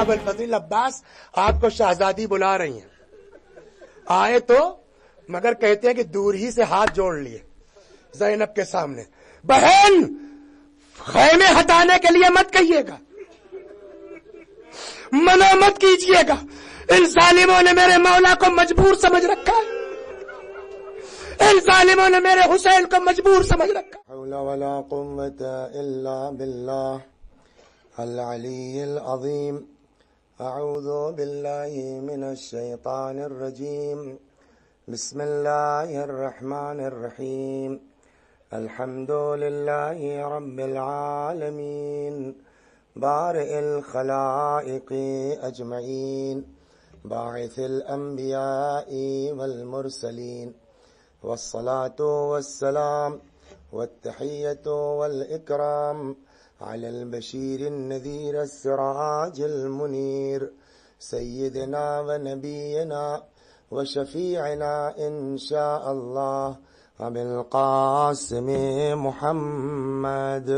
ابوالفضل عباس آپ کو شہزادی بلا رہی ہیں. آئے تو مگر کہتے ہیں کہ دور ہی سے ہاتھ جوڑ لیے زینب کے سامنے. بہن خیمے ہٹانے کے لیے مت کہیے گا, منع مت کیجیے گا, ان ظالموں نے میرے مولا کو مجبور سمجھ رکھا ہے, ان ظالموں نے میرے حسین کو مجبور سمجھ رکھا. حول ولا قوة الا بالله العلی العظیم. اعوذ باللہ من الشیطان الرجیم. بسم اللہ الرحمن الرحیم. الحمد للہ رب العالمین بارئ الخلائق اجمعین باعث الانبیاء والمرسلین والصلاة والسلام والتحیة والاکرام على البشیر النذیر السراج المنیر سیدنا ونبینا وشفیعنا انشاء اللہ ابی القاسم محمد.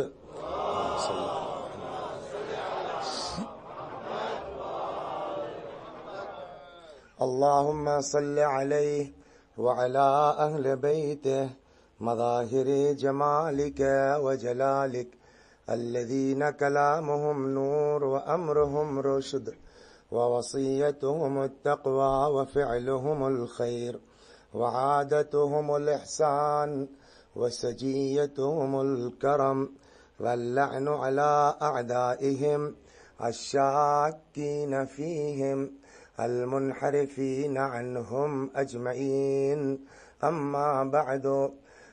اللهم صل عليه وعلى أهل بيته مظاهر جمالك وجلالك الذين كلامهم نور وأمرهم رشد ووصيتهم التقوى وفعلهم الخير وعادتهم الإحسان وسجيتهم الكرم واللعن على أعدائهم الشاكين فيهم المنحرفين عنهم أجمعين. أما بعد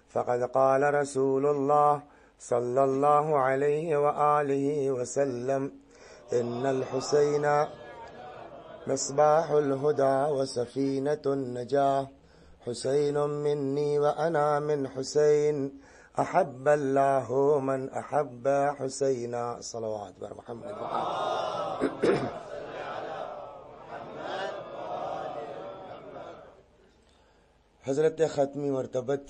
فقد قال رسول الله صلى الله عليه وآله وسلم إن الحسين مصباح الهدى وسفينة النجاة. حسين مني وأنا من حسين أحب الله من أحب حسينا. صلوات بر محمد. حضرت ختمی مرتبت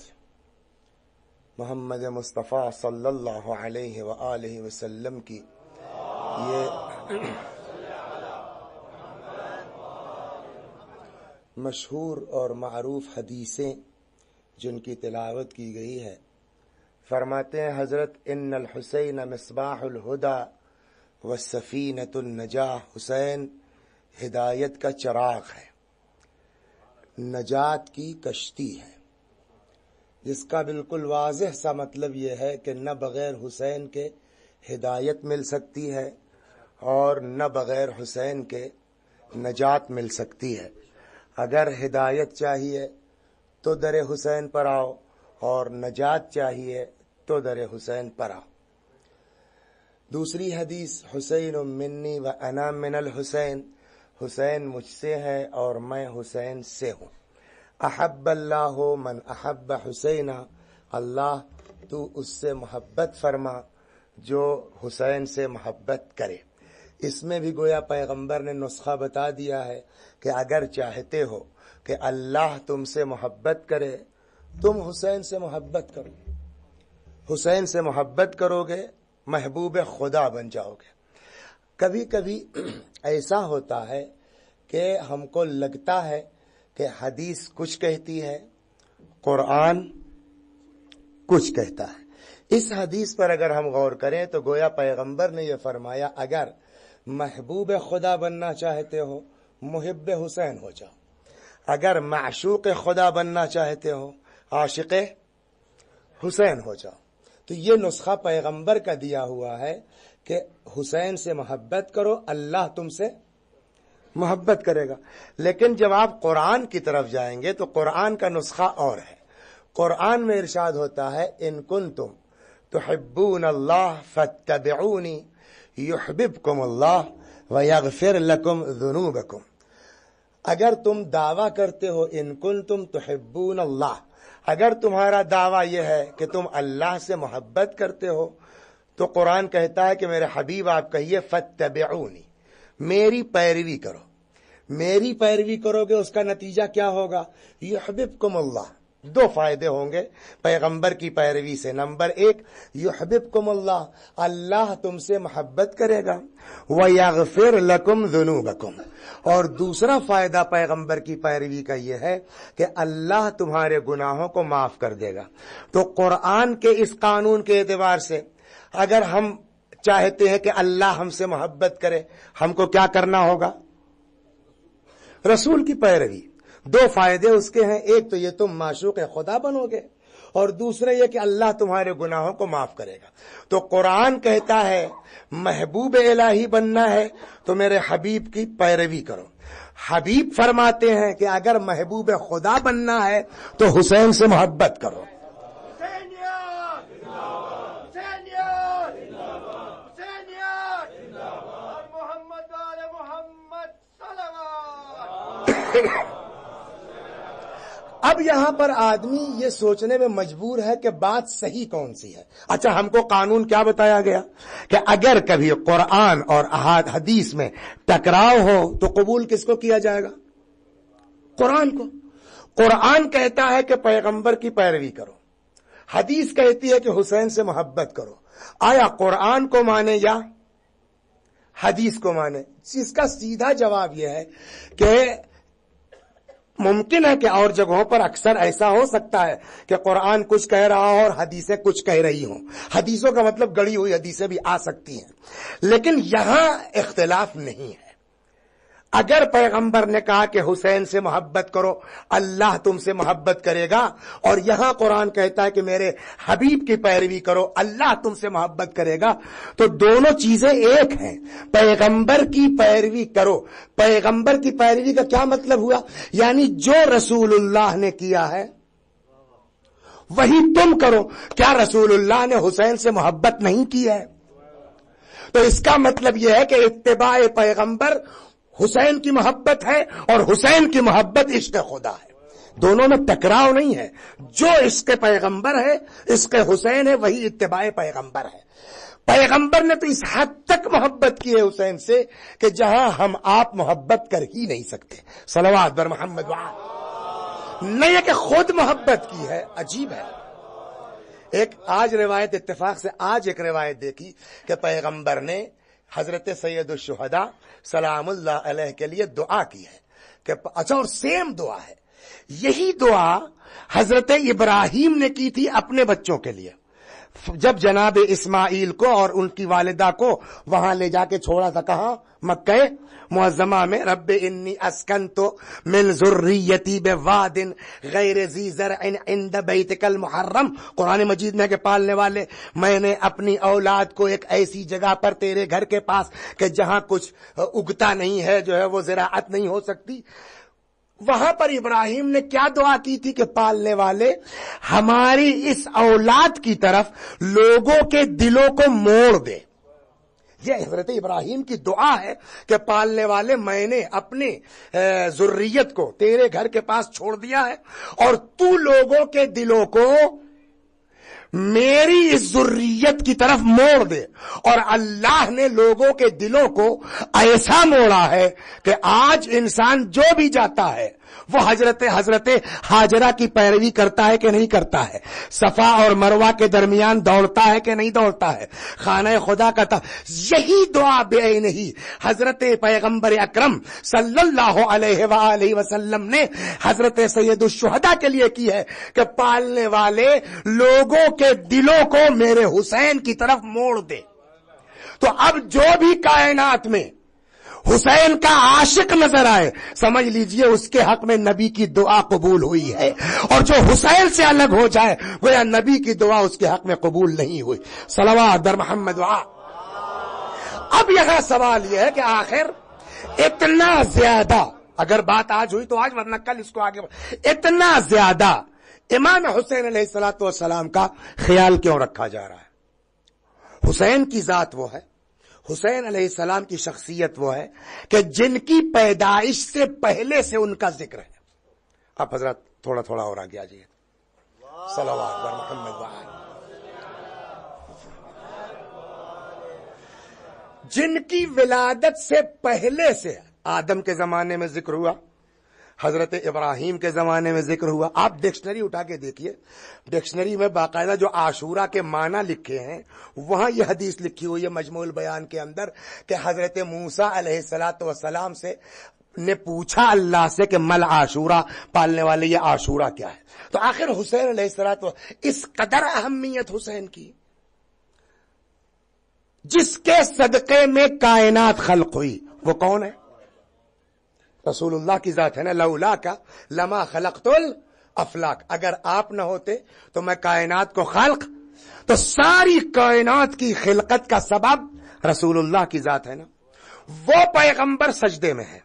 محمد مصطفیٰ صلی اللہ علیہ وآلہ وسلم کی یہ مشہور اور معروف حدیثیں جن کی تلاوت کی گئی ہے، فرماتے ہیں حضرت ان الحسین مصباح الہدی والسفینۃ النجاہ. حسین ہدایت کا چراغ ہے، نجات کی کشتی ہے، جس کا بالکل واضح سا مطلب یہ ہے کہ نہ بغیر حسین کے ہدایت مل سکتی ہے اور نہ بغیر حسین کے نجات مل سکتی ہے. اگر ہدایت چاہیے تو در حسین پر آؤ اور نجات چاہیے تو در حسین پر آؤ. دوسری حدیث حسین منی و انا من الحسین، حسین مجھ سے ہے اور میں حسین سے ہوں. احب اللہ من احب حسینا، اللہ تو اس سے محبت فرما جو حسین سے محبت کرے. اس میں بھی گویا پیغمبر نے نسخہ بتا دیا ہے کہ اگر چاہتے ہو کہ اللہ تم سے محبت کرے تم حسین سے محبت کرو. حسین سے محبت کرو گے محبوب خدا بن جاؤ گے. کبھی کبھی ایسا ہوتا ہے کہ ہم کو لگتا ہے کہ حدیث کچھ کہتی ہے، قرآن کچھ کہتا ہے. اس حدیث پر اگر ہم غور کریں تو گویا پیغمبر نے یہ فرمایا اگر محبوب خدا بننا چاہتے ہو محب حسین ہو جاؤ، اگر معشوق خدا بننا چاہتے ہو عاشق حسین ہو جاؤ. تو یہ نسخہ پیغمبر کا دیا ہوا ہے کہ حسین سے محبت کرو، اللہ تم سے محبت کرے گا. لیکن جب آپ قرآن کی طرف جائیں گے تو قرآن کا نسخہ اور ہے. قرآن میں ارشاد ہوتا ہے ان کنتم تحبون اللہ فاتبعونی یحببکم اللہ ویغفر لکم ذنوبکم. اگر تم دعویٰ کرتے ہو ان کنتم تحبون اللہ، اگر تمہارا دعویٰ یہ ہے کہ تم اللہ سے محبت کرتے ہو تو قرآن کہتا ہے کہ میرے حبیب آپ کہیے فاتبعونی، میری پیروی کرو. میری پیروی کرو گے اس کا نتیجہ کیا ہوگا؟ یحببکم اللہ، دو فائدے ہوں گے پیغمبر کی پیروی سے. نمبر 1 یحببکم اللہ، اللہ تم سے محبت کرے گا. ویغفر لکم ذنوبکم، اور دوسرا فائدہ پیغمبر کی پیروی کا یہ ہے کہ اللہ تمہارے گناہوں کو معاف کر دے گا. تو قرآن کے اس قانون کے اعتبار سے اگر ہم چاہتے ہیں کہ اللہ ہم سے محبت کرے، ہم کو کیا کرنا ہوگا؟ رسول کی پیروی. دو فائدے اس کے ہیں، ایک تو یہ تم معشوق خدا بنو گے، اور دوسرا یہ کہ اللہ تمہارے گناہوں کو معاف کرے گا. تو قرآن کہتا ہے محبوب الہی بننا ہے تو میرے حبیب کی پیروی کرو. حبیب فرماتے ہیں کہ اگر محبوب خدا بننا ہے تو حسین سے محبت کرو. اب یہاں پر آدمی یہ سوچنے میں مجبور ہے کہ بات صحیح کون سی ہے. اچھا، ہم کو قانون کیا بتایا گیا کہ اگر کبھی قرآن اور حدیث میں ٹکراؤ ہو تو قبول کس کو کیا جائے گا؟ قرآن کو. قرآن کہتا ہے کہ پیغمبر کی پیروی کرو، حدیث کہتی ہے کہ حسین سے محبت کرو. آیا قرآن کو مانے یا حدیث کو مانے؟ اس کا سیدھا جواب یہ ہے کہ ممکن ہے کہ اور جگہوں پر اکثر ایسا ہو سکتا ہے کہ قرآن کچھ کہہ رہا ہو اور حدیثیں کچھ کہہ رہی ہوں. حدیثوں کا مطلب گڑی ہوئی حدیثیں بھی آ سکتی ہیں، لیکن یہاں اختلاف نہیں ہے. اگر پیغمبر نے کہا کہ حسین سے محبت کرو، اللہ تم سے محبت کرے گا، اور یہاں قرآن کہتا ہے کہ میرے حبیب کی پیروی کرو، اللہ تم سے محبت کرے گا، تو دونوں چیزیں ایک ہیں. پیغمبر کی پیروی کرو. پیغمبر کی پیروی کا کیا مطلب ہوا؟ یعنی جو رسول اللہ نے کیا ہے وہی تم کرو. کیا رسول اللہ نے حسین سے محبت نہیں کی ہے؟ تو اس کا مطلب یہ ہے کہ اتباع پیغمبر حسین کی محبت ہے اور حسین کی محبت عشق خدا ہے. دونوں میں ٹکراؤ نہیں ہے. جو عشق پیغمبر ہے، عشق حسین ہے، وہی اتباع پیغمبر ہے. پیغمبر نے تو اس حد تک محبت کی ہے حسین سے کہ جہاں ہم آپ محبت کر ہی نہیں سکتے. صلوات بر محمد نہیں ہے کہ خود محبت کی ہے. عجیب ہے. ایک آج روایت، اتفاق سے آج ایک روایت دیکھی کہ پیغمبر نے حضرت سید الشہداء سلام اللہ علیہ کے لیے دعا کی ہے کہ اچھا، اور سیم دعا ہے. یہی دعا حضرت ابراہیم نے کی تھی اپنے بچوں کے لیے جب جناب اسماعیل کو اور ان کی والدہ کو وہاں لے جا کے چھوڑا تھا. کہاں؟ مکہ معظمہ میں. رب انی اسکنت من ذریتی بواد غیر ذی زرع عند بیتک المحرم. قرآن مجید میں کہ پالنے والے، میں نے اپنی اولاد کو ایک ایسی جگہ پر تیرے گھر کے پاس کہ جہاں کچھ اگتا نہیں ہے، جو ہے وہ زراعت نہیں ہو سکتی. وہاں پر ابراہیم نے کیا دعا کی تھی کہ پالنے والے ہماری اس اولاد کی طرف لوگوں کے دلوں کو موڑ دے. یہ حضرت ابراہیم کی دعا ہے کہ پالنے والے میں نے اپنے ذریت کو تیرے گھر کے پاس چھوڑ دیا ہے، اور تو لوگوں کے دلوں کو میری اس ذریت کی طرف موڑ دے. اور اللہ نے لوگوں کے دلوں کو ایسا موڑا ہے کہ آج انسان جو بھی جاتا ہے وہ حضرت ہاجرہ کی پیروی کرتا ہے کہ نہیں کرتا ہے؟ صفا اور مروہ کے درمیان دوڑتا ہے کہ نہیں دوڑتا ہے؟ خانہ خدا کا یہی دعا بے نہیں حضرت پیغمبر اکرم صلی اللہ علیہ وآلہ وسلم نے حضرت سید الشہداء کے لیے کی ہے کہ پالنے والے لوگوں کے دلوں کو میرے حسین کی طرف موڑ دے. تو اب جو بھی کائنات میں حسین کا عاشق نظر آئے، سمجھ لیجئے اس کے حق میں نبی کی دعا قبول ہوئی ہے، اور جو حسین سے الگ ہو جائے گویا نبی کی دعا اس کے حق میں قبول نہیں ہوئی. صلوات در محمد. اب یہاں سوال یہ ہے کہ آخر اتنا زیادہ، اگر بات آج ہوئی تو آج، ورنہ کل اس کو آگے اتنا زیادہ امام حسین علیہ الصلوۃ والسلام کا خیال کیوں رکھا جا رہا ہے؟ حسین کی ذات وہ ہے، حسین علیہ السلام کی شخصیت وہ ہے کہ جن کی پیدائش سے پہلے سے ان کا ذکر ہے. آپ حضرات تھوڑا تھوڑا اور آگے آجائیے. صلوات بر محمد. جن کی ولادت سے پہلے سے آدم کے زمانے میں ذکر ہوا، حضرت ابراہیم کے زمانے میں ذکر ہوا. آپ ڈکشنری اٹھا کے دیکھیے, ڈکشنری میں باقاعدہ جو عاشورہ کے معنی لکھے ہیں وہاں یہ حدیث لکھی ہوئی ہے مجموع البیان کے اندر کہ حضرت موسیٰ علیہ السلام سے نے پوچھا اللہ سے کہ مل عاشورہ, پالنے والے یہ عاشورہ کیا ہے. تو آخر حسین علیہ السلام, اس قدر اہمیت حسین کی جس کے صدقے میں کائنات خلق ہوئی, وہ کون ہے؟ رسول اللہ کی ذات ہے نا. لولا کا لما خلقت الافلاک, اگر آپ نہ ہوتے تو میں کائنات کو خلق, تو ساری کائنات کی خلقت کا سبب رسول اللہ کی ذات ہے نا. وہ پیغمبر سجدے میں ہے,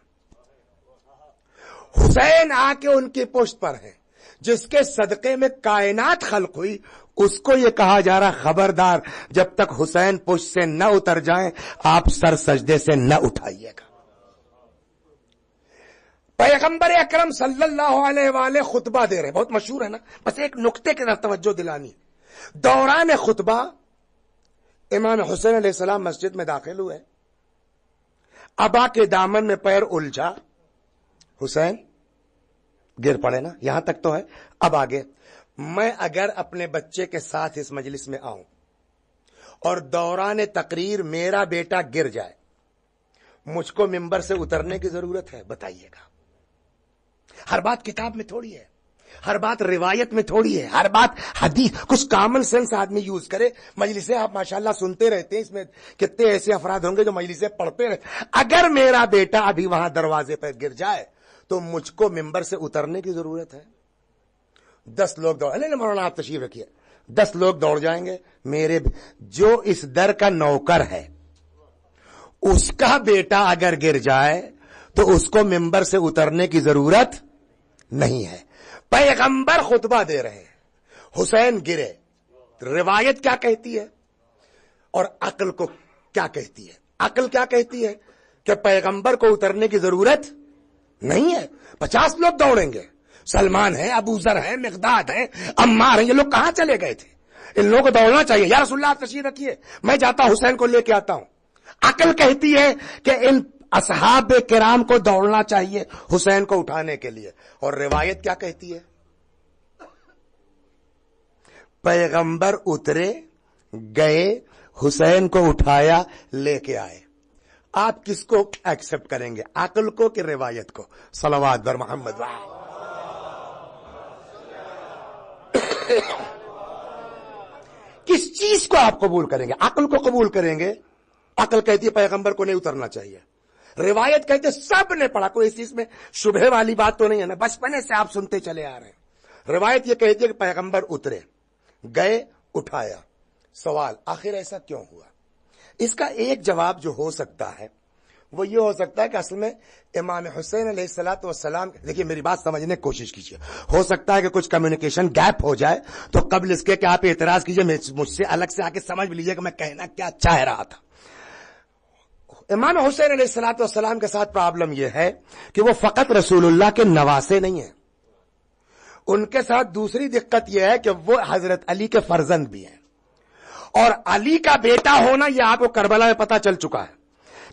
حسین آ کے ان کی پشت پر ہے, جس کے صدقے میں کائنات خلق ہوئی. اس کو یہ کہا جا رہا خبردار جب تک حسین پشت سے نہ اتر جائیں آپ سر سجدے سے نہ اٹھائیے گا. پیغمبر اکرم صلی اللہ علیہ وآلہ خطبہ دے رہے, بہت مشہور ہے نا, بس ایک نقطے کی طرف توجہ دلانی. دوران خطبہ امام حسین علیہ السلام مسجد میں داخل ہوئے, ابا کے دامن میں پیر الجھا, حسین گر پڑے نا, یہاں تک تو ہے. اب آگے, میں اگر اپنے بچے کے ساتھ اس مجلس میں آؤں اور دوران تقریر میرا بیٹا گر جائے, مجھ کو ممبر سے اترنے کی ضرورت ہے؟ بتائیے گا. ہر بات کتاب میں تھوڑی ہے, ہر بات روایت میں تھوڑی ہے, ہر بات حدیث. کچھ کامن سینس آدمی یوز کرے. مجلسیں آپ ماشاءاللہ سنتے رہتے ہیں, اس میں کتنے ایسے افراد ہوں گے جو مجلسیں پڑھتے رہتے. اگر میرا بیٹا ابھی وہاں دروازے پر گر جائے تو مجھ کو ممبر سے اترنے کی ضرورت ہے؟ 10 لوگ دوڑ, نہیں مولانا آپ تشریف رکھیے, 10 لوگ دوڑ جائیں گے. میرے جو اس در کا نوکر ہے اس کا بیٹا اگر گر جائے تو اس کو ممبر سے اترنے کی ضرورت نہیں ہے. پیغمبر خطبہ دے رہے ہیں, حسین گرے, روایت کیا کہتی ہے اور عقل کو کیا کہتی ہے؟ عقل کیا کہتی ہے کہ پیغمبر کو اترنے کی ضرورت نہیں ہے. 50 لوگ دوڑیں گے, سلمان ہے, ابو ذر ہے, مقداد ہے, عمار ہیں, یہ لوگ کہاں چلے گئے تھے؟ ان لوگوں کو دوڑنا چاہیے. یا رسول اللہ آپ تشریف رکھیے, میں جاتا ہوں حسین کو لے کے آتا ہوں. عقل کہتی ہے کہ ان اصحاب کرام کو دوڑنا چاہیے حسین کو اٹھانے کے لیے. اور روایت کیا کہتی ہے؟ پیغمبر اترے, گئے, حسین کو اٹھایا, لے کے آئے. آپ کس کو ایکسپٹ کریں گے, عقل کو کہ روایت کو؟ صلوات بر محمد. کس چیز کو آپ قبول کریں گے؟ عقل کو قبول کریں گے. عقل کہتی ہے پیغمبر کو نہیں اترنا چاہیے. روایت کہتے سب نے پڑھا, کوئی اس چیز میں شبہ والی بات تو نہیں ہے نا, بچپنے سے آپ سنتے چلے آ رہے ہیں. روایت یہ کہتی ہے کہ پیغمبر اترے, گئے, اٹھایا. سوال, آخر ایسا کیوں ہوا؟ اس کا ایک جواب جو ہو سکتا ہے وہ یہ ہو سکتا ہے کہ اصل میں امام حسین علیہ السلام, دیکھیے میری بات سمجھنے کی کوشش کیجیے, ہو سکتا ہے کہ کچھ کمیونیکیشن گیپ ہو جائے, تو قبل اس کے کہ آپ اعتراض کیجیے, مجھ سے الگ سے آ کے سمجھ بھی لیجیے کہ میں کہنا کیا چاہ رہا تھا. امام حسین علیہ السلام کے ساتھ پرابلم یہ ہے کہ وہ فقط رسول اللہ کے نواسے نہیں ہیں, ان کے ساتھ دوسری دقت یہ ہے کہ وہ حضرت علی کے فرزند بھی ہیں. اور علی کا بیٹا ہونا یہ آپ کو کربلا میں پتا چل چکا ہے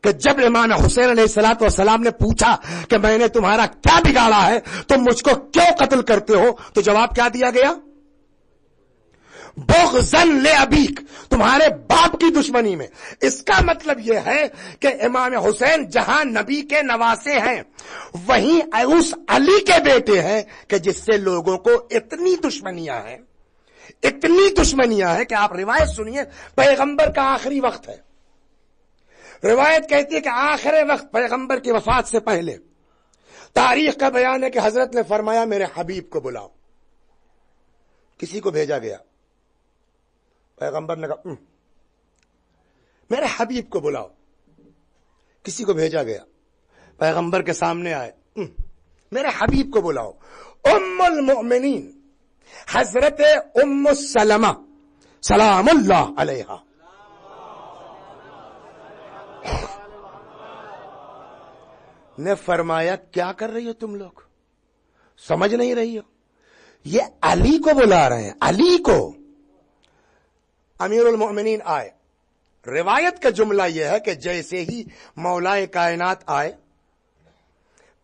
کہ جب امام حسین علیہ السلام نے پوچھا کہ میں نے تمہارا کیا بگاڑا ہے, تم مجھ کو کیوں قتل کرتے ہو, تو جواب کیا دیا گیا؟ بغضاً لأبیک, تمہارے باپ کی دشمنی میں. اس کا مطلب یہ ہے کہ امام حسین جہاں نبی کے نواسے ہیں وہیں اس علی کے بیٹے ہیں کہ جس سے لوگوں کو اتنی دشمنیاں ہیں, اتنی دشمنیاں ہیں کہ آپ روایت سنیے, پیغمبر کا آخری وقت ہے. روایت کہتی ہے کہ آخر وقت پیغمبر کی وفات سے پہلے تاریخ کا بیان ہے کہ حضرت نے فرمایا میرے حبیب کو بلاؤ. کسی کو بھیجا گیا, پیغمبر نے کہا میرے حبیب کو بلاؤ. کسی کو بھیجا گیا, پیغمبر کے سامنے آئے, میرے حبیب کو بلاؤ. ام المؤمنین حضرت ام سلمہ سلام اللہ علیہا نے فرمایا کیا کر رہی ہو تم لوگ, سمجھ نہیں رہی ہو؟ یہ علی کو بلا رہے ہیں, علی کو. امیر المؤمنین آئے. روایت کا جملہ یہ ہے کہ جیسے ہی مولائے کائنات آئے,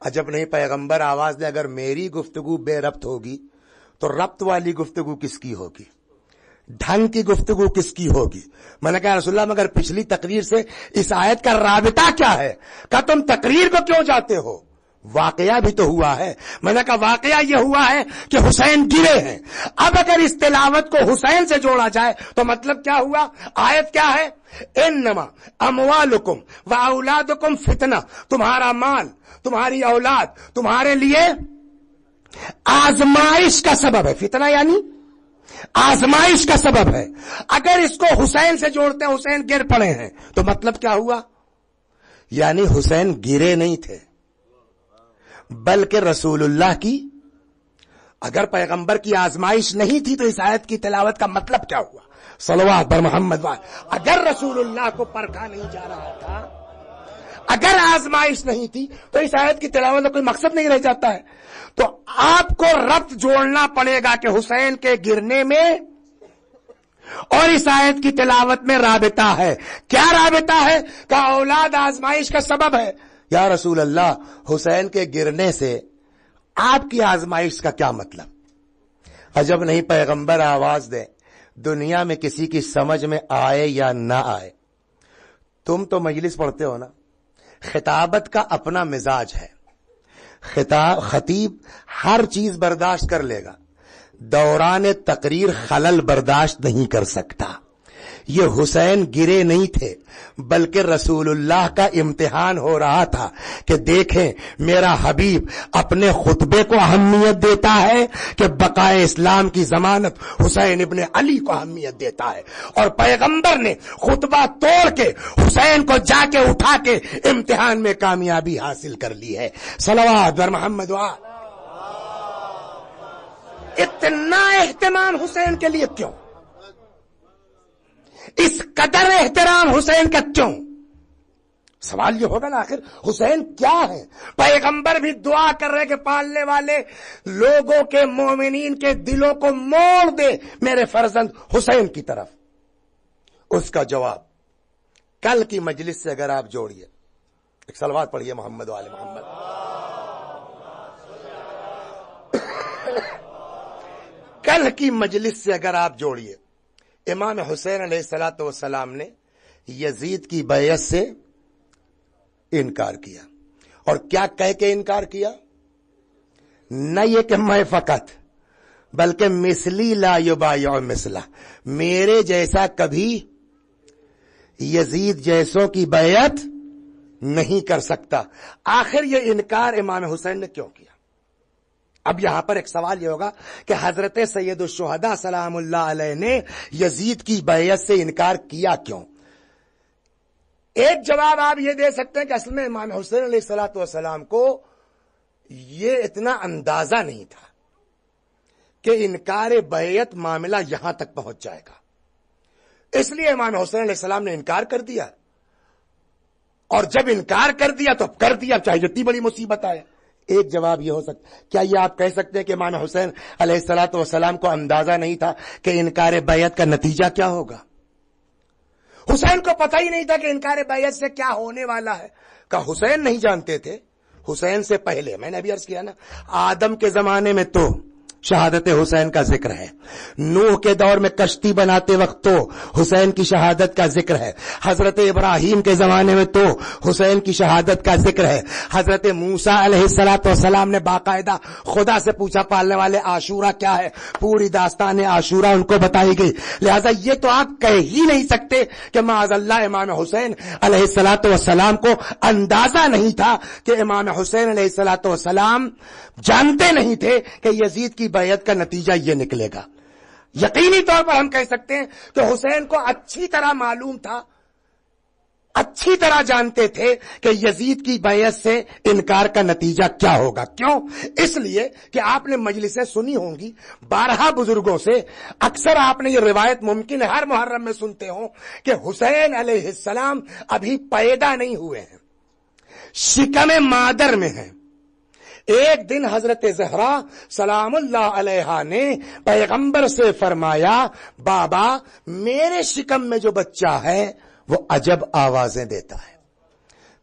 عجب نہیں پیغمبر آواز دے اگر میری گفتگو بے ربط ہوگی تو ربط والی گفتگو کس کی ہوگی؟ ڈھنگ کی گفتگو کس کی ہوگی؟ میں نے کہا رسول اللہ مگر پچھلی تقریر سے اس آیت کا رابطہ کیا ہے؟ کہا تم تقریر کو کیوں جاتے ہو؟ واقعہ بھی تو ہوا ہے۔ میں نے کہا واقعہ یہ ہوا ہے کہ حسین گرے ہیں۔ اب اگر اس تلاوت کو حسین سے جوڑا جائے تو مطلب کیا ہوا؟ آیت کیا ہے؟ انما اموالکم و اولادکم فتنہ، تمہارا مال، تمہاری اولاد تمہارے لیے آزمائش کا سبب ہے۔ فتنہ یعنی آزمائش کا سبب ہے۔ اگر اس کو حسین سے جوڑتے ہیں، حسین گر پڑے ہیں، تو مطلب کیا ہوا؟ یعنی حسین گرے نہیں تھے بلکہ رسول اللہ کی، اگر پیغمبر کی آزمائش نہیں تھی تو اس آیت کی تلاوت کا مطلب کیا ہوا؟ صلوات بر محمد وال۔ اگر رسول اللہ کو پرکھا نہیں جا رہا تھا، اگر آزمائش نہیں تھی تو اس آیت کی تلاوت کا کوئی مقصد نہیں رہ جاتا ہے۔ تو آپ کو ربط جوڑنا پڑے گا کہ حسین کے گرنے میں اور اس آیت کی تلاوت میں رابطہ ہے۔ کیا رابطہ ہے؟ کہ اولاد آزمائش کا سبب ہے۔ یا رسول اللہ حسین کے گرنے سے آپ کی آزمائش کا کیا مطلب؟ عجب نہیں پیغمبر آواز دے دنیا میں کسی کی سمجھ میں آئے یا نہ آئے، تم تو مجلس پڑھتے ہو نا، خطابت کا اپنا مزاج ہے، خطیب ہر چیز برداشت کر لے گا، دوران تقریر خلل برداشت نہیں کر سکتا۔ یہ حسین گرے نہیں تھے بلکہ رسول اللہ کا امتحان ہو رہا تھا کہ دیکھیں میرا حبیب اپنے خطبے کو اہمیت دیتا ہے کہ بقائے اسلام کی ضمانت حسین ابن علی کو اہمیت دیتا ہے، اور پیغمبر نے خطبہ توڑ کے حسین کو جا کے اٹھا کے امتحان میں کامیابی حاصل کر لی ہے۔ صلوات بر محمد وآل۔ اتنا اہتمام حسین کے لیے کیوں؟ اس قدر احترام حسین کا کیوں؟ سوال یہ ہوگا نا آخر حسین کیا ہے؟ پیغمبر بھی دعا کر رہے کہ پالنے والے لوگوں کے، مومنین کے دلوں کو موڑ دے میرے فرزند حسین کی طرف۔ اس کا جواب کل کی مجلس سے اگر آپ جوڑیے، ایک صلوات پڑھیے محمد و آل محمد۔ کل کی مجلس سے اگر آپ جوڑیے، امام حسین علیہ الصلوۃ والسلام نے یزید کی بیعت سے انکار کیا، اور کیا کہہ کے انکار کیا؟ نہ یہ کہ میں فقط، بلکہ مثلی لا یبایع مثلہ، میرے جیسا کبھی یزید جیسوں کی بیعت نہیں کر سکتا۔ آخر یہ انکار امام حسین نے کیوں کیا؟ اب یہاں پر ایک سوال یہ ہوگا کہ حضرت سید الشہداء سلام اللہ علیہ نے یزید کی بیعت سے انکار کیا کیوں؟ ایک جواب آپ یہ دے سکتے ہیں کہ اصل میں امام حسین علیہ الصلوۃ والسلام کو یہ اتنا اندازہ نہیں تھا کہ انکار بیعت معاملہ یہاں تک پہنچ جائے گا، اس لیے امام حسین علیہ السلام نے انکار کر دیا، اور جب انکار کر دیا تو کر دیا، چاہے جتنی بڑی مصیبت آئے۔ ایک جواب یہ ہو سکتا، کیا یہ آپ کہہ سکتے ہیں کہ امام حسین علیہ الصلوۃ والسلام کو اندازہ نہیں تھا کہ انکار بیعت کا نتیجہ کیا ہوگا؟ حسین کو پتہ ہی نہیں تھا کہ انکار بیعت سے کیا ہونے والا ہے؟ کہ حسین نہیں جانتے تھے؟ حسین سے پہلے میں نے ابھی عرض کیا نا، آدم کے زمانے میں تو شہادت حسین کا ذکر ہے، نوح کے دور میں کشتی بناتے وقت تو حسین کی شہادت کا ذکر ہے، حضرت ابراہیم کے زمانے میں تو حسین کی شہادت کا ذکر ہے، حضرت موسیٰ علیہ السلام نے باقاعدہ خدا سے پوچھا پالنے والے عاشورہ کیا ہے، پوری داستان عاشورہ ان کو بتائی گئی۔ لہذا یہ تو آپ کہہ ہی نہیں سکتے کہ معاذ اللہ امام حسین علیہ السلام کو اندازہ نہیں تھا، کہ امام حسین علیہ السلام جانتے نہیں تھے کہ یزید کی بیعت کا نتیجہ یہ نکلے گا۔ یقینی طور پر ہم کہہ سکتے ہیں کہ حسین کو اچھی طرح معلوم تھا، اچھی طرح جانتے تھے کہ یزید کی بیعت سے انکار کا نتیجہ کیا ہوگا۔ کیوں؟ اس لیے کہ آپ نے مجلسیں سنی ہوں گی 12 بزرگوں سے، اکثر آپ نے یہ روایت ممکن ہے ہر محرم میں سنتے ہوں کہ حسین علیہ السلام ابھی پیدا نہیں ہوئے ہیں، شکم مادر میں ہیں۔ ایک دن حضرت زہرا سلام اللہ علیہا نے پیغمبر سے فرمایا، بابا میرے شکم میں جو بچہ ہے وہ عجب آوازیں دیتا ہے،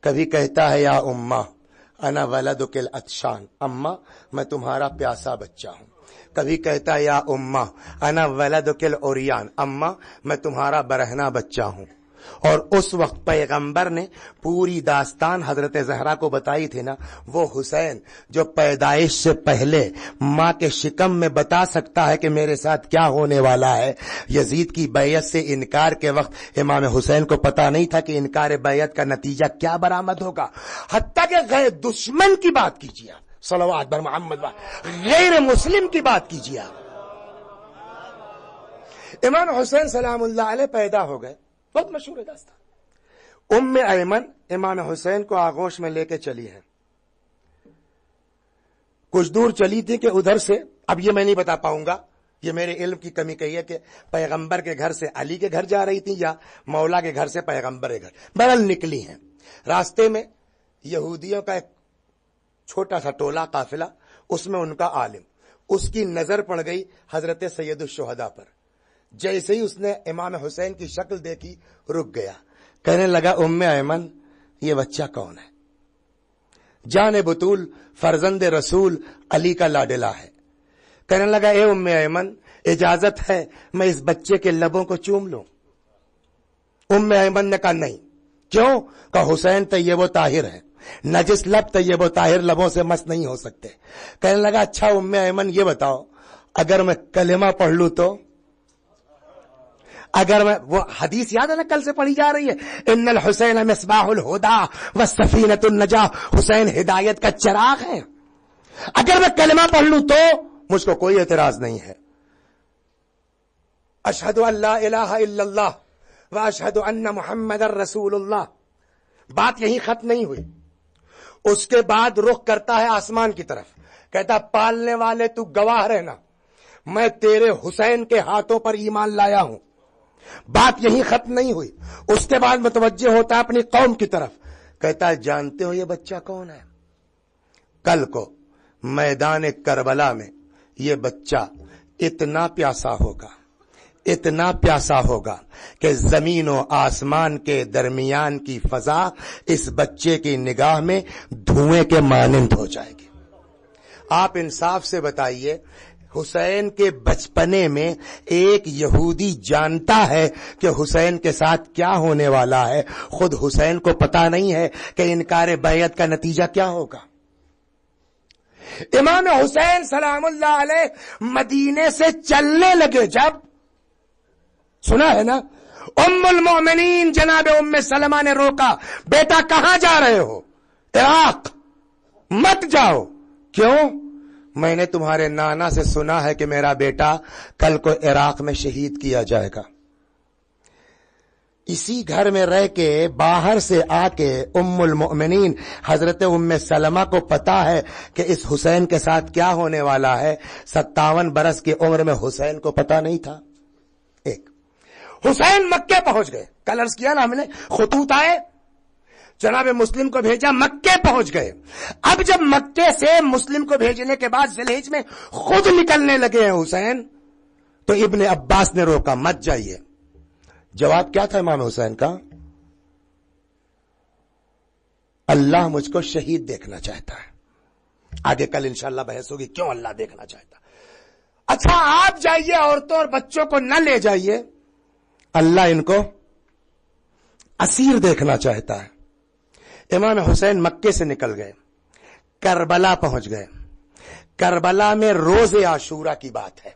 کبھی کہتا ہے یا اماں، انا ولدک العطشان، اماں میں تمہارا پیاسا بچہ ہوں۔ کبھی کہتا ہے یا اماں انا ولدک العریان، اماں میں تمہارا برہنہ بچہ ہوں۔ اور اس وقت پیغمبر نے پوری داستان حضرت زہرا کو بتائی تھی نا، وہ حسین جو پیدائش سے پہلے ماں کے شکم میں بتا سکتا ہے کہ میرے ساتھ کیا ہونے والا ہے، یزید کی بیعت سے انکار کے وقت امام حسین کو پتا نہیں تھا کہ انکار بیعت کا نتیجہ کیا برآمد ہوگا۔ حتیٰ کہ غیر دشمن کی بات کیجیے، صلوات بر محمد، غیر مسلم کی بات کیجیے۔ امام حسین سلام اللہ علیہ پیدا ہو گئے، بہت مشہور ہے داستان۔ ایمن امام حسین کو آغوش میں لے کے چلی ہے، کچھ دور چلی تھی کہ ادھر سے، اب یہ میں نہیں بتا پاؤں گا، یہ میرے علم کی کمی کہی ہے کہ پیغمبر کے گھر سے علی کے گھر جا رہی تھی یا مولا کے گھر سے پیغمبر کے گھر، بہرحال نکلی ہیں۔ راستے میں یہودیوں کا ایک چھوٹا سا ٹولہ قافلہ، اس میں ان کا عالم، اس کی نظر پڑ گئی حضرت سید الشہداء پر۔ جیسے ہی اس نے امام حسین کی شکل دیکھی رک گیا، کہنے لگا ایمن یہ بچہ کون ہے؟ جان بطول فرزند رسول علی کا لاڈلا ہے۔ کہنے لگا اے ایمن اجازت ہے میں اس بچے کے لبوں کو چوم لوں؟ ایمن نے کہا نہیں۔ کیوں؟ کہ حسین طیب و طاہر ہے، نجس لب طیب و طاہر لبوں سے مس نہیں ہو سکتے۔ کہنے لگا اچھا ایمن یہ بتاؤ اگر میں کلمہ پڑھ لوں تو؟ اگر میں، وہ حدیث یاد ہے نا کل سے پڑھی جا رہی ہے، ان الحسین مصباح الہدا والسفینۃ النجاہ، حسین ہدایت کا چراغ ہے، اگر میں کلمہ پڑھ لوں تو مجھ کو کوئی اعتراض نہیں ہے۔ اشہد ان لا الہ الا اللہ واشہد ان محمد رسول اللہ، بات یہیں ختم نہیں ہوئی۔ اس کے بعد رخ کرتا ہے آسمان کی طرف، کہتا پالنے والے تو گواہ رہنا میں تیرے حسین کے ہاتھوں پر ایمان لایا ہوں۔ بات یہیں ختم نہیں ہوئی، اس کے بعد متوجہ ہوتا ہے اپنی قوم کی طرف، کہتا ہے جانتے ہو یہ بچہ کون ہے؟ کل کو میدان کربلا میں یہ بچہ اتنا پیاسا ہوگا، اتنا پیاسا ہوگا کہ زمین و آسمان کے درمیان کی فضا اس بچے کی نگاہ میں دھوئیں کے مانند ہو جائے گی۔ آپ انصاف سے بتائیے، حسین کے بچپنے میں ایک یہودی جانتا ہے کہ حسین کے ساتھ کیا ہونے والا ہے، خود حسین کو پتا نہیں ہے کہ انکار بیعت کا نتیجہ کیا ہوگا۔ امام حسین سلام اللہ علیہ مدینے سے چلنے لگے، جب سنا ہے نا ام المؤمنین جناب سلمہ نے روکا، بیٹا کہاں جا رہے ہو؟ عراق مت جاؤ۔ کیوں؟ میں نے تمہارے نانا سے سنا ہے کہ میرا بیٹا کل کو عراق میں شہید کیا جائے گا۔ اسی گھر میں رہ کے باہر سے آ کے ام المؤمنین حضرت سلمہ کو پتا ہے کہ اس حسین کے ساتھ کیا ہونے والا ہے۔ 57 برس کی عمر میں حسین کو پتا نہیں تھا۔ ایک حسین مکے پہنچ گئے، کل عرض کیا نا ہم نے، خطوط آئے، جناب مسلم کو بھیجا، مکے پہنچ گئے۔ اب جب مکے سے مسلم کو بھیجنے کے بعد ذی الحجہ میں خود نکلنے لگے ہیں حسین، تو ابن عباس نے روکا مت جائیے۔ جواب کیا تھا امام حسین کا؟ اللہ مجھ کو شہید دیکھنا چاہتا ہے۔ آگے کل انشاءاللہ بحث ہوگی کیوں اللہ دیکھنا چاہتا۔ اچھا آپ جائیے، عورتوں اور بچوں کو نہ لے جائیے، اللہ ان کو اسیر دیکھنا چاہتا ہے۔ امام حسین مکے سے نکل گئے، کربلا پہنچ گئے۔ کربلا میں روز عاشورہ کی بات ہے۔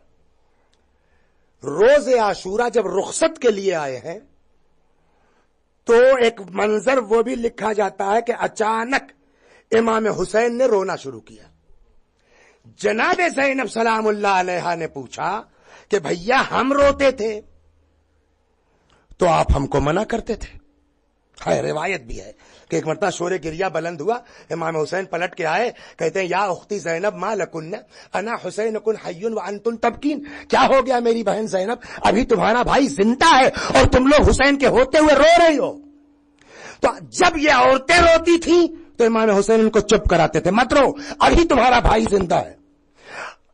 روز عاشورہ جب رخصت کے لیے آئے ہیں تو ایک منظر وہ بھی لکھا جاتا ہے کہ اچانک امام حسین نے رونا شروع کیا۔ جناب زینب سلام اللہ علیہا نے پوچھا کہ بھیا ہم روتے تھے تو آپ ہم کو منع کرتے تھے۔ روایت بھی ہے کہ ایک مرتبہ شور گریہ بلند ہوا، امام حسین پلٹ کے آئے، کہتے ہیں یا اختی زینب ما لکن انا حسین کن حی وانتم تبکین، کیا ہو گیا میری بہن زینب، ابھی تمہارا بھائی زندہ ہے اور تم لوگ حسین کے ہوتے ہوئے رو رہی ہو۔ تو جب یہ عورتیں روتی تھیں تو امام حسین ان کو چپ کراتے تھے، مت رو ابھی تمہارا بھائی زندہ ہے۔